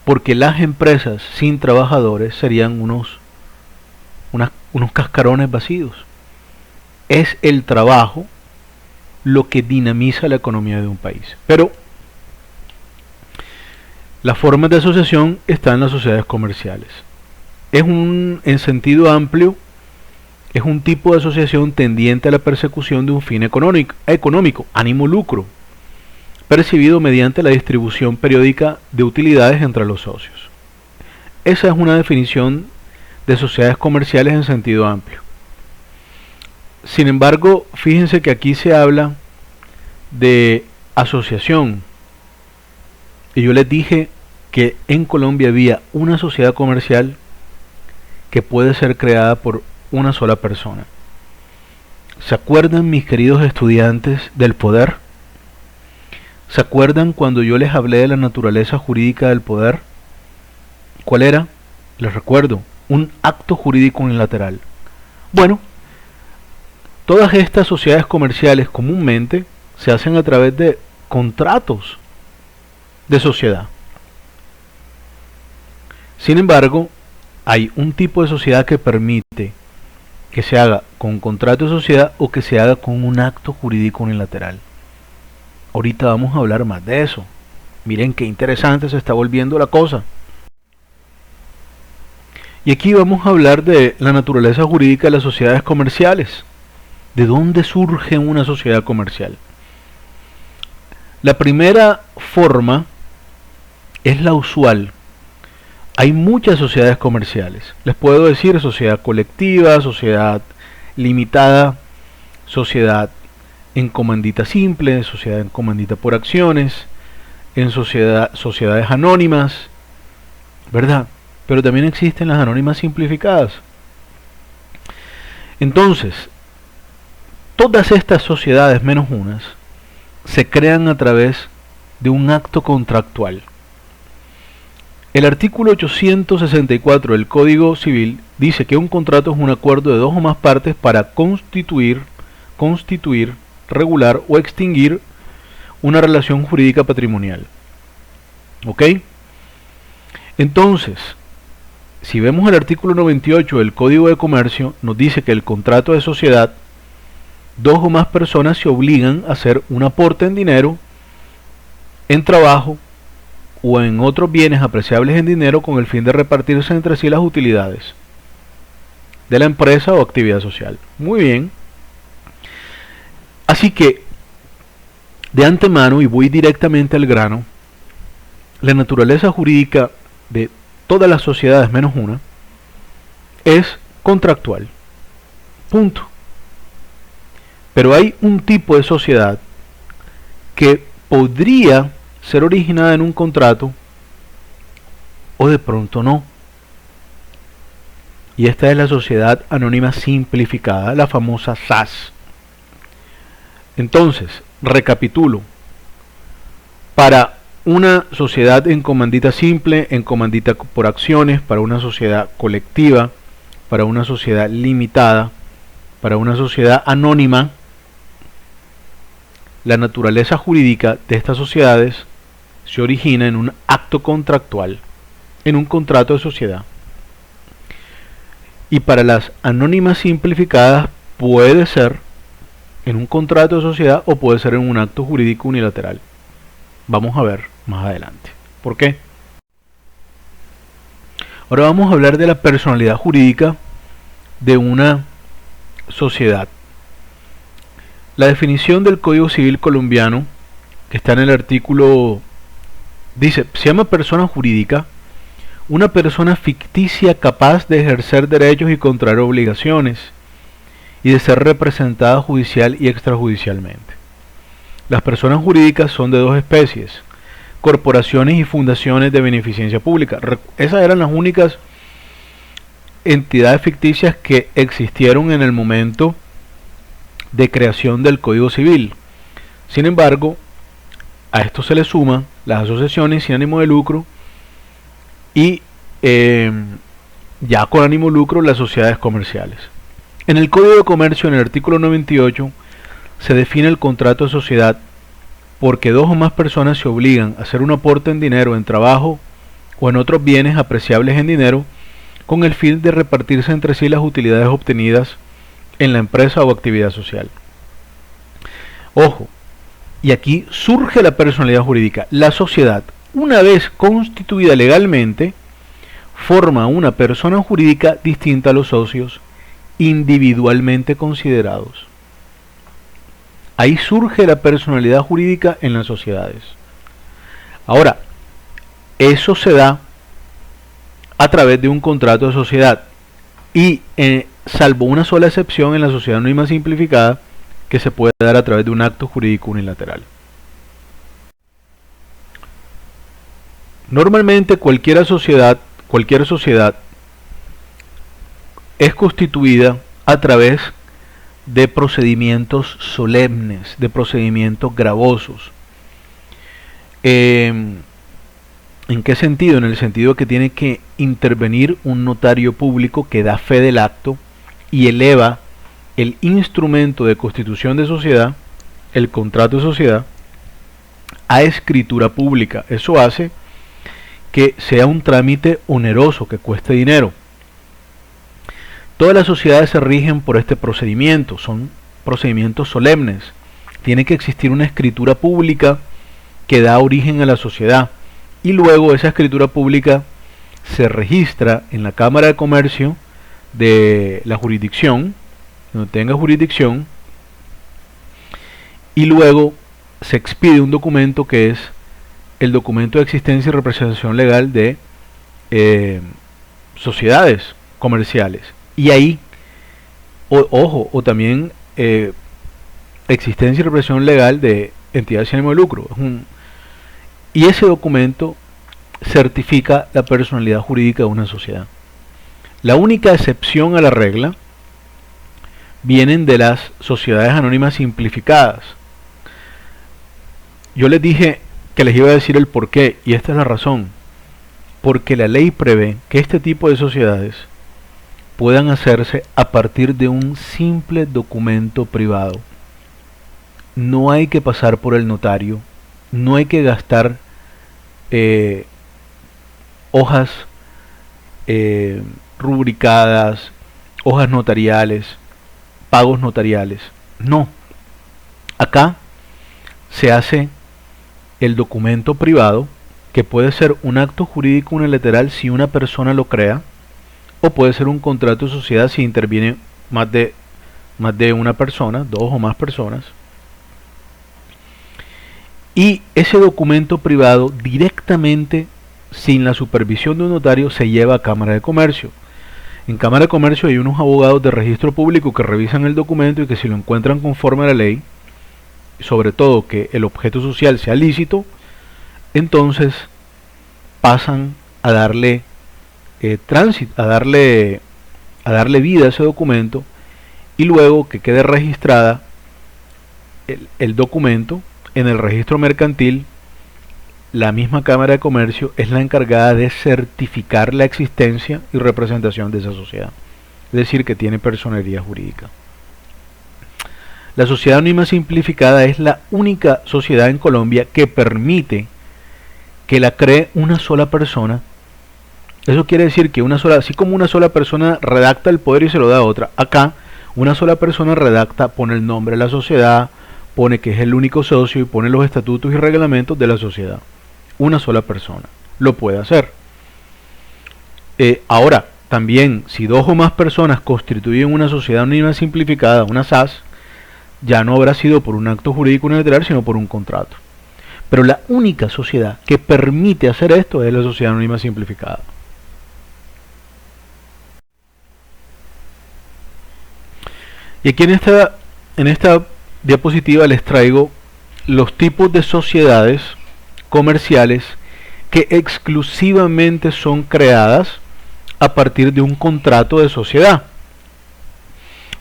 Porque las empresas sin trabajadores serían unos cascarones vacíos. Es el trabajo lo que dinamiza la economía de un país. Pero las formas de asociación están en las sociedades comerciales. En sentido amplio, es un tipo de asociación tendiente a la persecución de un fin económico, ánimo lucro, percibido mediante la distribución periódica de utilidades entre los socios. Esa es una definición de sociedades comerciales en sentido amplio. Sin embargo, fíjense que aquí se habla de asociación. Y yo les dije que en Colombia había una sociedad comercial que puede ser creada por una sola persona. ¿Se acuerdan, mis queridos estudiantes, del poder? ¿Se acuerdan cuando yo les hablé de la naturaleza jurídica del poder? ¿Cuál era? Les recuerdo, un acto jurídico unilateral. Bueno, todas estas sociedades comerciales comúnmente se hacen a través de contratos de sociedad. Sin embargo, hay un tipo de sociedad que permite que se haga con un contrato de sociedad o que se haga con un acto jurídico unilateral. Ahorita vamos a hablar más de eso. Miren qué interesante se está volviendo la cosa. Y aquí vamos a hablar de la naturaleza jurídica de las sociedades comerciales. ¿De dónde surge una sociedad comercial? La primera forma es la usual. Hay muchas sociedades comerciales. Les puedo decir sociedad colectiva, sociedad limitada, sociedad en comandita simple, sociedad en comandita por acciones, en sociedades anónimas, ¿verdad? Pero también existen las anónimas simplificadas. Entonces, todas estas sociedades, menos unas, se crean a través de un acto contractual. El artículo 864 del Código Civil dice que un contrato es un acuerdo de dos o más partes para constituir, regular o extinguir una relación jurídica patrimonial. ¿Ok? Entonces, si vemos el artículo 98 del Código de Comercio, nos dice que el contrato de sociedad, dos o más personas se obligan a hacer un aporte en dinero, en trabajo o en otros bienes apreciables en dinero con el fin de repartirse entre sí las utilidades de la empresa o actividad social. Muy bien. Así que, de antemano, y voy directamente al grano, la naturaleza jurídica de todas las sociedades menos una es contractual. Punto. Pero hay un tipo de sociedad que podría ser originada en un contrato o de pronto no. Y esta es la sociedad anónima simplificada, la famosa SAS. Entonces, recapitulo. Para una sociedad en comandita simple, en comandita por acciones, para una sociedad colectiva, para una sociedad limitada, para una sociedad anónima, la naturaleza jurídica de estas sociedades se origina en un acto contractual, en un contrato de sociedad. Y para las anónimas simplificadas puede ser en un contrato de sociedad o puede ser en un acto jurídico unilateral. Vamos a ver más adelante. ¿Por qué? Ahora vamos a hablar de la personalidad jurídica de una sociedad. La definición del Código Civil colombiano, que está en el artículo, dice, se llama persona jurídica una persona ficticia capaz de ejercer derechos y contraer obligaciones y de ser representada judicial y extrajudicialmente. Las personas jurídicas son de dos especies: corporaciones y fundaciones de beneficencia pública. Esas eran las únicas entidades ficticias que existieron en el momento de creación del Código Civil. Sin embargo, a esto se le suman las asociaciones sin ánimo de lucro y ya con ánimo de lucro las sociedades comerciales. En el Código de Comercio, en el artículo 98, se define el contrato de sociedad porque dos o más personas se obligan a hacer un aporte en dinero, en trabajo o en otros bienes apreciables en dinero con el fin de repartirse entre sí las utilidades obtenidas en la empresa o actividad social. Ojo, y aquí surge la personalidad jurídica. La sociedad, una vez constituida legalmente, forma una persona jurídica distinta a los socios, individualmente considerados. Ahí surge la personalidad jurídica en las sociedades. Ahora, eso se da a través de un contrato de sociedad y salvo una sola excepción en la sociedad anónima simplificada, que se puede dar a través de un acto jurídico unilateral. Normalmente cualquier sociedad es constituida a través de procedimientos solemnes, de procedimientos gravosos. ¿En qué sentido? En el sentido que tiene que intervenir un notario público que da fe del acto y eleva el instrumento de constitución de sociedad, el contrato de sociedad, a escritura pública. Eso hace que sea un trámite oneroso, que cueste dinero. Todas las sociedades se rigen por este procedimiento, son procedimientos solemnes. Tiene que existir una escritura pública que da origen a la sociedad y luego esa escritura pública se registra en la Cámara de Comercio de la jurisdicción, donde tenga jurisdicción, y luego se expide un documento que es el documento de existencia y representación legal de sociedades comerciales. Y ahí, o también existencia y representación legal de entidades sin ánimo de lucro. Y ese documento certifica la personalidad jurídica de una sociedad. La única excepción a la regla vienen de las sociedades anónimas simplificadas. Yo les dije que les iba a decir el porqué, y esta es la razón. Porque la ley prevé que este tipo de sociedades puedan hacerse a partir de un simple documento privado. No hay que pasar por el notario, no hay que gastar hojas rubricadas, hojas notariales, pagos notariales. No. Acá se hace el documento privado, que puede ser un acto jurídico unilateral si una persona lo crea, o puede ser un contrato de sociedad si interviene más de una persona, dos o más personas. Y ese documento privado directamente, sin la supervisión de un notario, se lleva a Cámara de Comercio. En Cámara de Comercio hay unos abogados de registro público que revisan el documento y que si lo encuentran conforme a la ley, sobre todo que el objeto social sea lícito, entonces pasan a darle tránsito, a darle vida a ese documento, y luego que quede registrada el documento en el registro mercantil, la misma Cámara de Comercio es la encargada de certificar la existencia y representación de esa sociedad, es decir, que tiene personería jurídica. La sociedad anónima simplificada es la única sociedad en Colombia que permite que la cree una sola persona Eso quiere decir que así como una sola persona redacta el poder y se lo da a otra, acá una sola persona redacta, pone el nombre de la sociedad, pone que es el único socio y pone los estatutos y reglamentos de la sociedad. Una sola persona lo puede hacer. Ahora, también, si dos o más personas constituyen una sociedad anónima simplificada, una SAS, ya no habrá sido por un acto jurídico unilateral, sino por un contrato. Pero la única sociedad que permite hacer esto es la sociedad anónima simplificada. Y aquí en esta diapositiva les traigo los tipos de sociedades comerciales que exclusivamente son creadas a partir de un contrato de sociedad,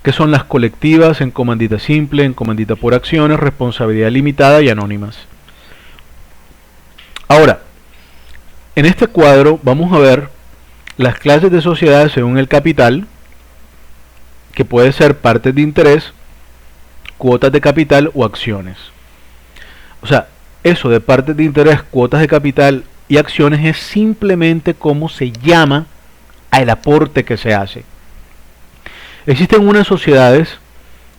que son las colectivas, en comandita simple, en comandita por acciones, responsabilidad limitada y anónimas. Ahora, en este cuadro vamos a ver las clases de sociedades según el capital, que puede ser partes de interés, cuotas de capital o acciones. O sea, eso de partes de interés, cuotas de capital y acciones es simplemente cómo se llama al aporte que se hace. Existen unas sociedades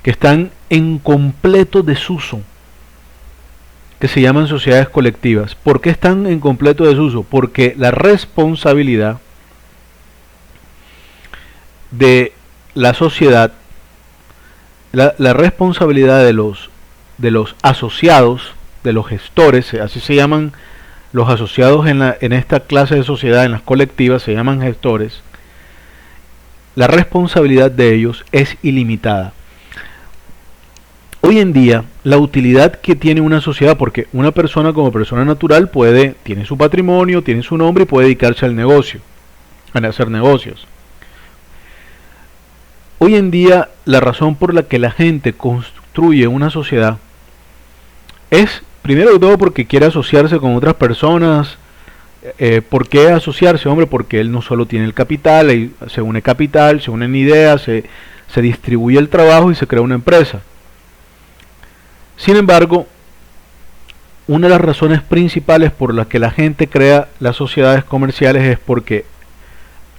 que están en completo desuso, que se llaman sociedades colectivas. ¿Por qué están en completo desuso? Porque la responsabilidad de la sociedad, la responsabilidad de los asociados, de los gestores, así se llaman los asociados en esta clase de sociedad, en las colectivas, se llaman gestores. La responsabilidad de ellos es ilimitada. Hoy en día, la utilidad que tiene una sociedad, porque una persona como persona natural tiene su patrimonio, tiene su nombre y puede dedicarse al negocio, a hacer negocios. Hoy en día, la razón por la que la gente construye una sociedad es, primero de todo, porque quiere asociarse con otras personas. ¿Por qué asociarse? Hombre, porque él no solo tiene el capital, se unen ideas, se distribuye el trabajo y se crea una empresa. Sin embargo, una de las razones principales por las que la gente crea las sociedades comerciales es porque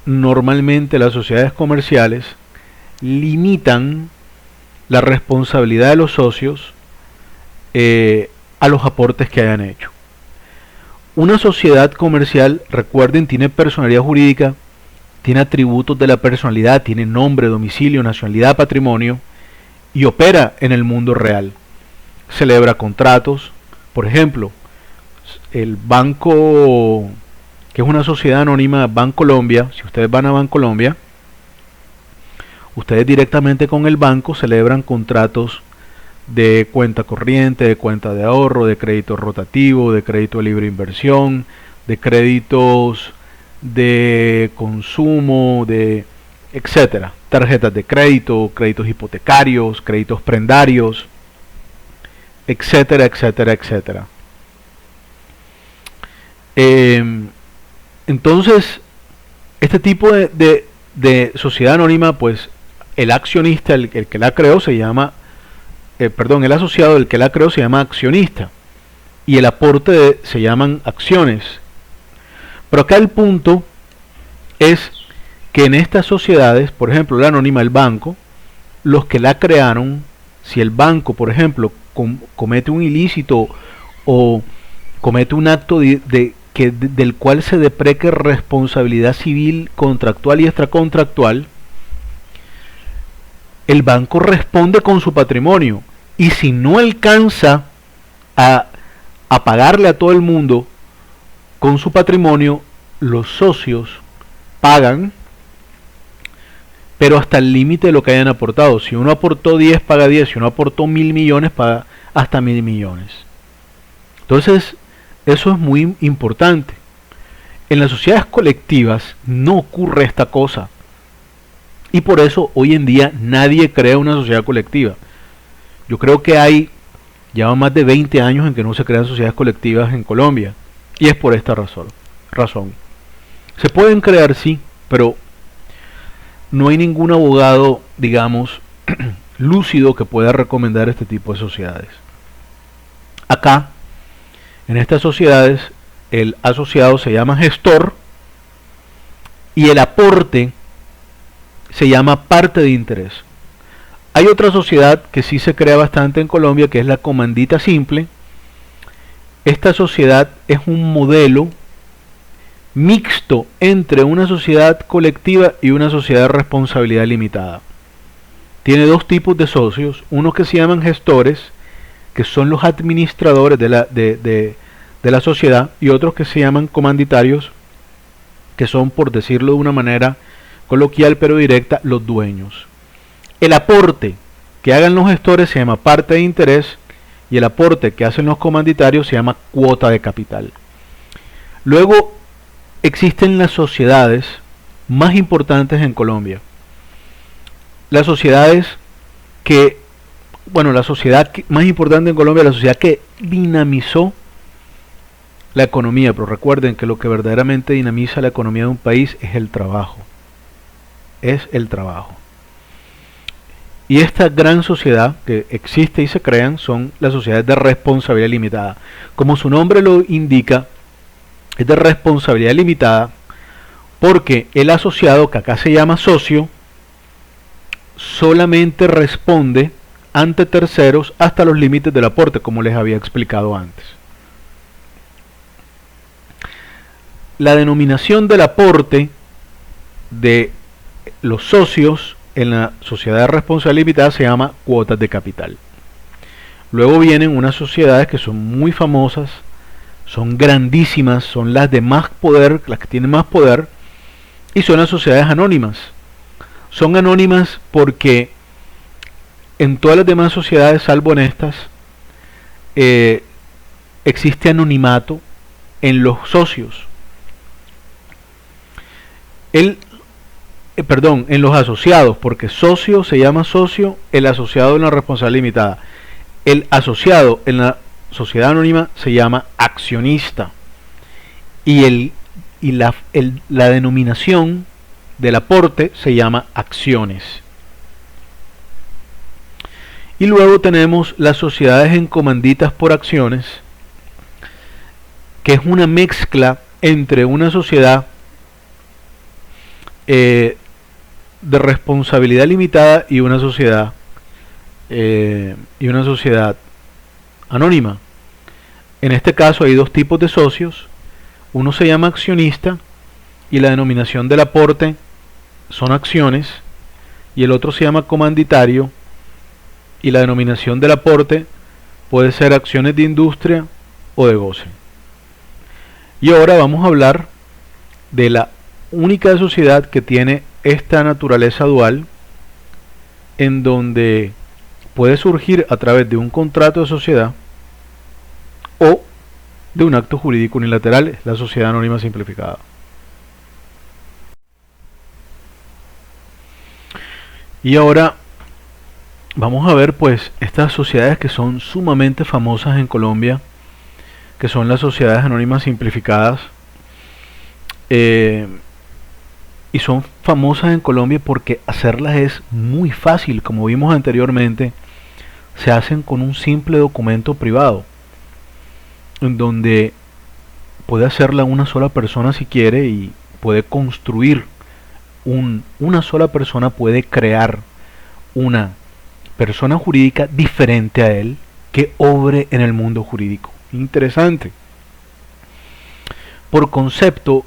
normalmente las sociedades comerciales limitan la responsabilidad de los socios a los aportes que hayan hecho. Una sociedad comercial, recuerden, tiene personalidad jurídica, tiene atributos de la personalidad, tiene nombre, domicilio, nacionalidad, patrimonio y opera en el mundo real. Celebra contratos. Por ejemplo, el banco, que es una sociedad anónima, Bancolombia, si ustedes van a Bancolombia, ustedes directamente con el banco celebran contratos de cuenta corriente, de cuenta de ahorro, de crédito rotativo, de crédito de libre inversión, de créditos de consumo, de etcétera, tarjetas de crédito, créditos hipotecarios, créditos prendarios, etcétera, etcétera, etcétera. Entonces, este tipo de sociedad anónima, pues el accionista, el que la creó, se llama el asociado del que la creó se llama accionista y el aporte se llaman acciones. Pero acá el punto es que en estas sociedades, por ejemplo la anónima, el banco, los que la crearon, si el banco, por ejemplo, comete un ilícito o comete un acto del cual se depreque responsabilidad civil, contractual y extracontractual, el banco responde con su patrimonio, y si no alcanza a pagarle a todo el mundo con su patrimonio, los socios pagan, pero hasta el límite de lo que hayan aportado. Si uno aportó 10, paga 10, si uno aportó 1.000 millones, paga hasta 1.000 millones. Entonces, eso es muy importante. En las sociedades colectivas no ocurre esta cosa. Y por eso hoy en día nadie crea una sociedad colectiva. Yo creo que lleva más de 20 años en que no se crean sociedades colectivas en Colombia. Y es por esta razón. Se pueden crear, sí, pero no hay ningún abogado, digamos, lúcido que pueda recomendar este tipo de sociedades. Acá, en estas sociedades, el asociado se llama gestor y el aporte se llama parte de interés. Hay otra sociedad que sí se crea bastante en Colombia, que es la comandita simple. Esta sociedad es un modelo mixto entre una sociedad colectiva y una sociedad de responsabilidad limitada. Tiene dos tipos de socios, unos que se llaman gestores, que son los administradores de la sociedad, y otros que se llaman comanditarios, que son, por decirlo de una manera coloquial pero directa, los dueños. El aporte que hagan los gestores se llama parte de interés, y el aporte que hacen los comanditarios se llama cuota de capital. Luego existen las sociedades más importantes en Colombia. Las sociedades que, bueno, la sociedad más importante en Colombia es la sociedad que dinamizó la economía, pero recuerden que lo que verdaderamente dinamiza la economía de un país es el trabajo. Es el trabajo. Y esta gran sociedad que existe y se crean son las sociedades de responsabilidad limitada. Como su nombre lo indica, es de responsabilidad limitada porque el asociado, que acá se llama socio, solamente responde ante terceros hasta los límites del aporte, como les había explicado antes. La denominación del aporte de los socios en la sociedad de responsabilidad limitada se llama cuotas de capital. Luego vienen unas sociedades que son muy famosas, son grandísimas, son las de más poder, las que tienen más poder, y son las sociedades anónimas. Son anónimas porque en todas las demás sociedades, salvo en estas, existe anonimato en los socios. En los asociados, porque socio se llama socio, el asociado en la responsabilidad limitada. El asociado en la sociedad anónima se llama accionista. Y la denominación del aporte se llama acciones. Y luego tenemos las sociedades en comanditas por acciones, que es una mezcla entre una sociedad de responsabilidad limitada y una sociedad anónima. En este caso hay dos tipos de socios. Uno se llama accionista y la denominación del aporte son acciones, y el otro se llama comanditario y la denominación del aporte puede ser acciones de industria o de goce. Y ahora vamos a hablar de la única sociedad que tiene esta naturaleza dual, en donde puede surgir a través de un contrato de sociedad o de un acto jurídico unilateral, la sociedad anónima simplificada. Y ahora vamos a ver pues estas sociedades que son sumamente famosas en Colombia, que son las sociedades anónimas simplificadas. Y son famosas en Colombia porque hacerlas es muy fácil. Como vimos anteriormente, se hacen con un simple documento privado, en donde puede hacerla una sola persona si quiere, y puede construir una sola persona puede crear una persona jurídica diferente a él que obre en el mundo jurídico. Interesante. Por concepto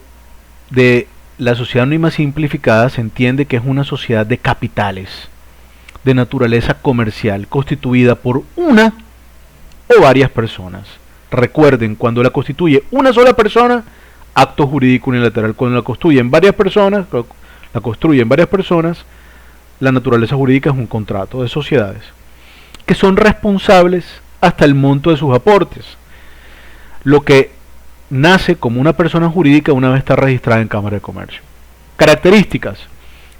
de la sociedad anónima simplificada se entiende que es una sociedad de capitales de naturaleza comercial constituida por una o varias personas. Recuerden, cuando la constituye una sola persona, acto jurídico unilateral. Cuando la construyen varias personas, la naturaleza jurídica es un contrato de sociedades que son responsables hasta el monto de sus aportes. Lo que nace como una persona jurídica una vez está registrada en Cámara de Comercio. Características: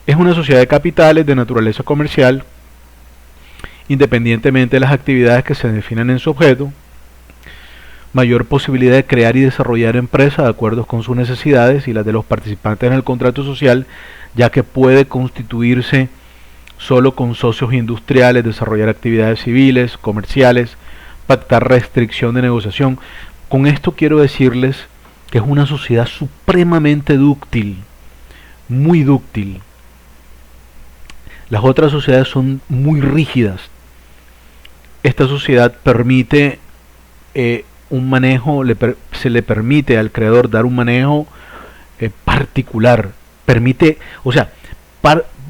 es una sociedad de capitales de naturaleza comercial, independientemente de las actividades que se definan en su objeto. Mayor posibilidad de crear y desarrollar empresas de acuerdo con sus necesidades y las de los participantes en el contrato social, ya que puede constituirse solo con socios industriales, desarrollar actividades civiles, comerciales, pactar restricción de negociación. Con esto quiero decirles que es una sociedad supremamente dúctil, muy dúctil. Las otras sociedades son muy rígidas. Esta sociedad permite un manejo, se le permite al creador dar un manejo particular. Permite, o sea,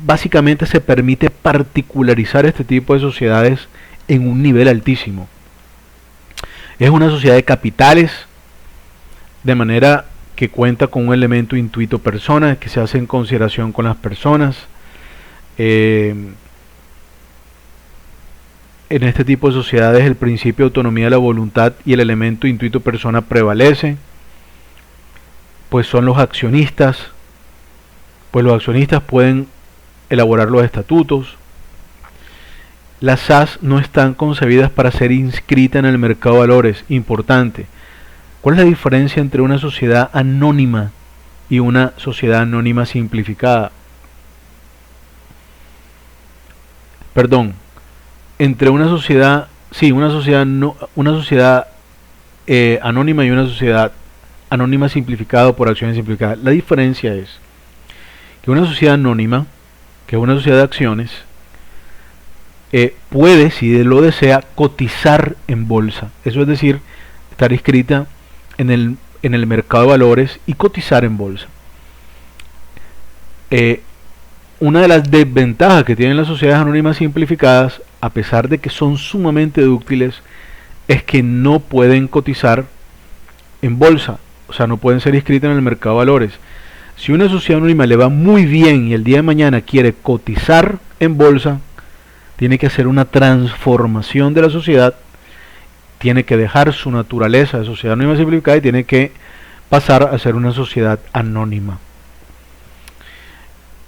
básicamente se permite particularizar este tipo de sociedades en un nivel altísimo. Es una sociedad de capitales, de manera que cuenta con un elemento intuito persona, que se hace en consideración con las personas. En este tipo de sociedades el principio de autonomía de la voluntad y el elemento intuito persona prevalece, pues son los accionistas, pues los accionistas pueden elaborar los estatutos. Las SAS no están concebidas para ser inscritas en el mercado de valores. Importante. ¿Cuál es la diferencia entre una sociedad anónima y una sociedad anónima simplificada? Perdón, entre una sociedad, sí, una sociedad anónima y una sociedad anónima simplificada por acciones simplificadas. La diferencia es que una sociedad anónima, que es una sociedad de acciones, puede, si lo desea, cotizar en bolsa. Eso es decir, estar inscrita en el mercado de valores y cotizar en bolsa. Una de las desventajas que tienen las sociedades anónimas simplificadas, a pesar de que son sumamente dúctiles, es que no pueden cotizar en bolsa, o sea, no pueden ser inscritas en el mercado de valores. Si una sociedad anónima le va muy bien y el día de mañana quiere cotizar en bolsa, tiene que hacer una transformación de la sociedad, tiene que dejar su naturaleza de sociedad anónima simplificada y tiene que pasar a ser una sociedad anónima.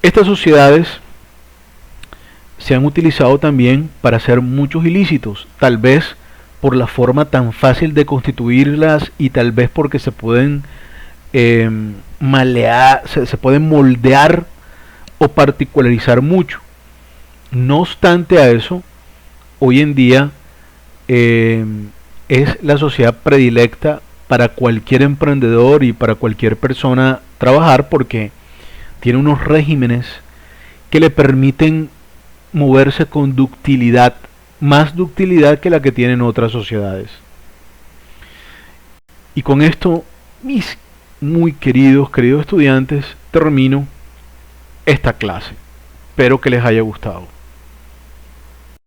Estas sociedades se han utilizado también para hacer muchos ilícitos, tal vez por la forma tan fácil de constituirlas y tal vez porque se pueden malear, se pueden moldear o particularizar mucho. No obstante a eso, hoy en día es la sociedad predilecta para cualquier emprendedor y para cualquier persona trabajar, porque tiene unos regímenes que le permiten moverse con ductilidad, más ductilidad que la que tienen otras sociedades. Y con esto, mis muy queridos estudiantes, termino esta clase. Espero que les haya gustado.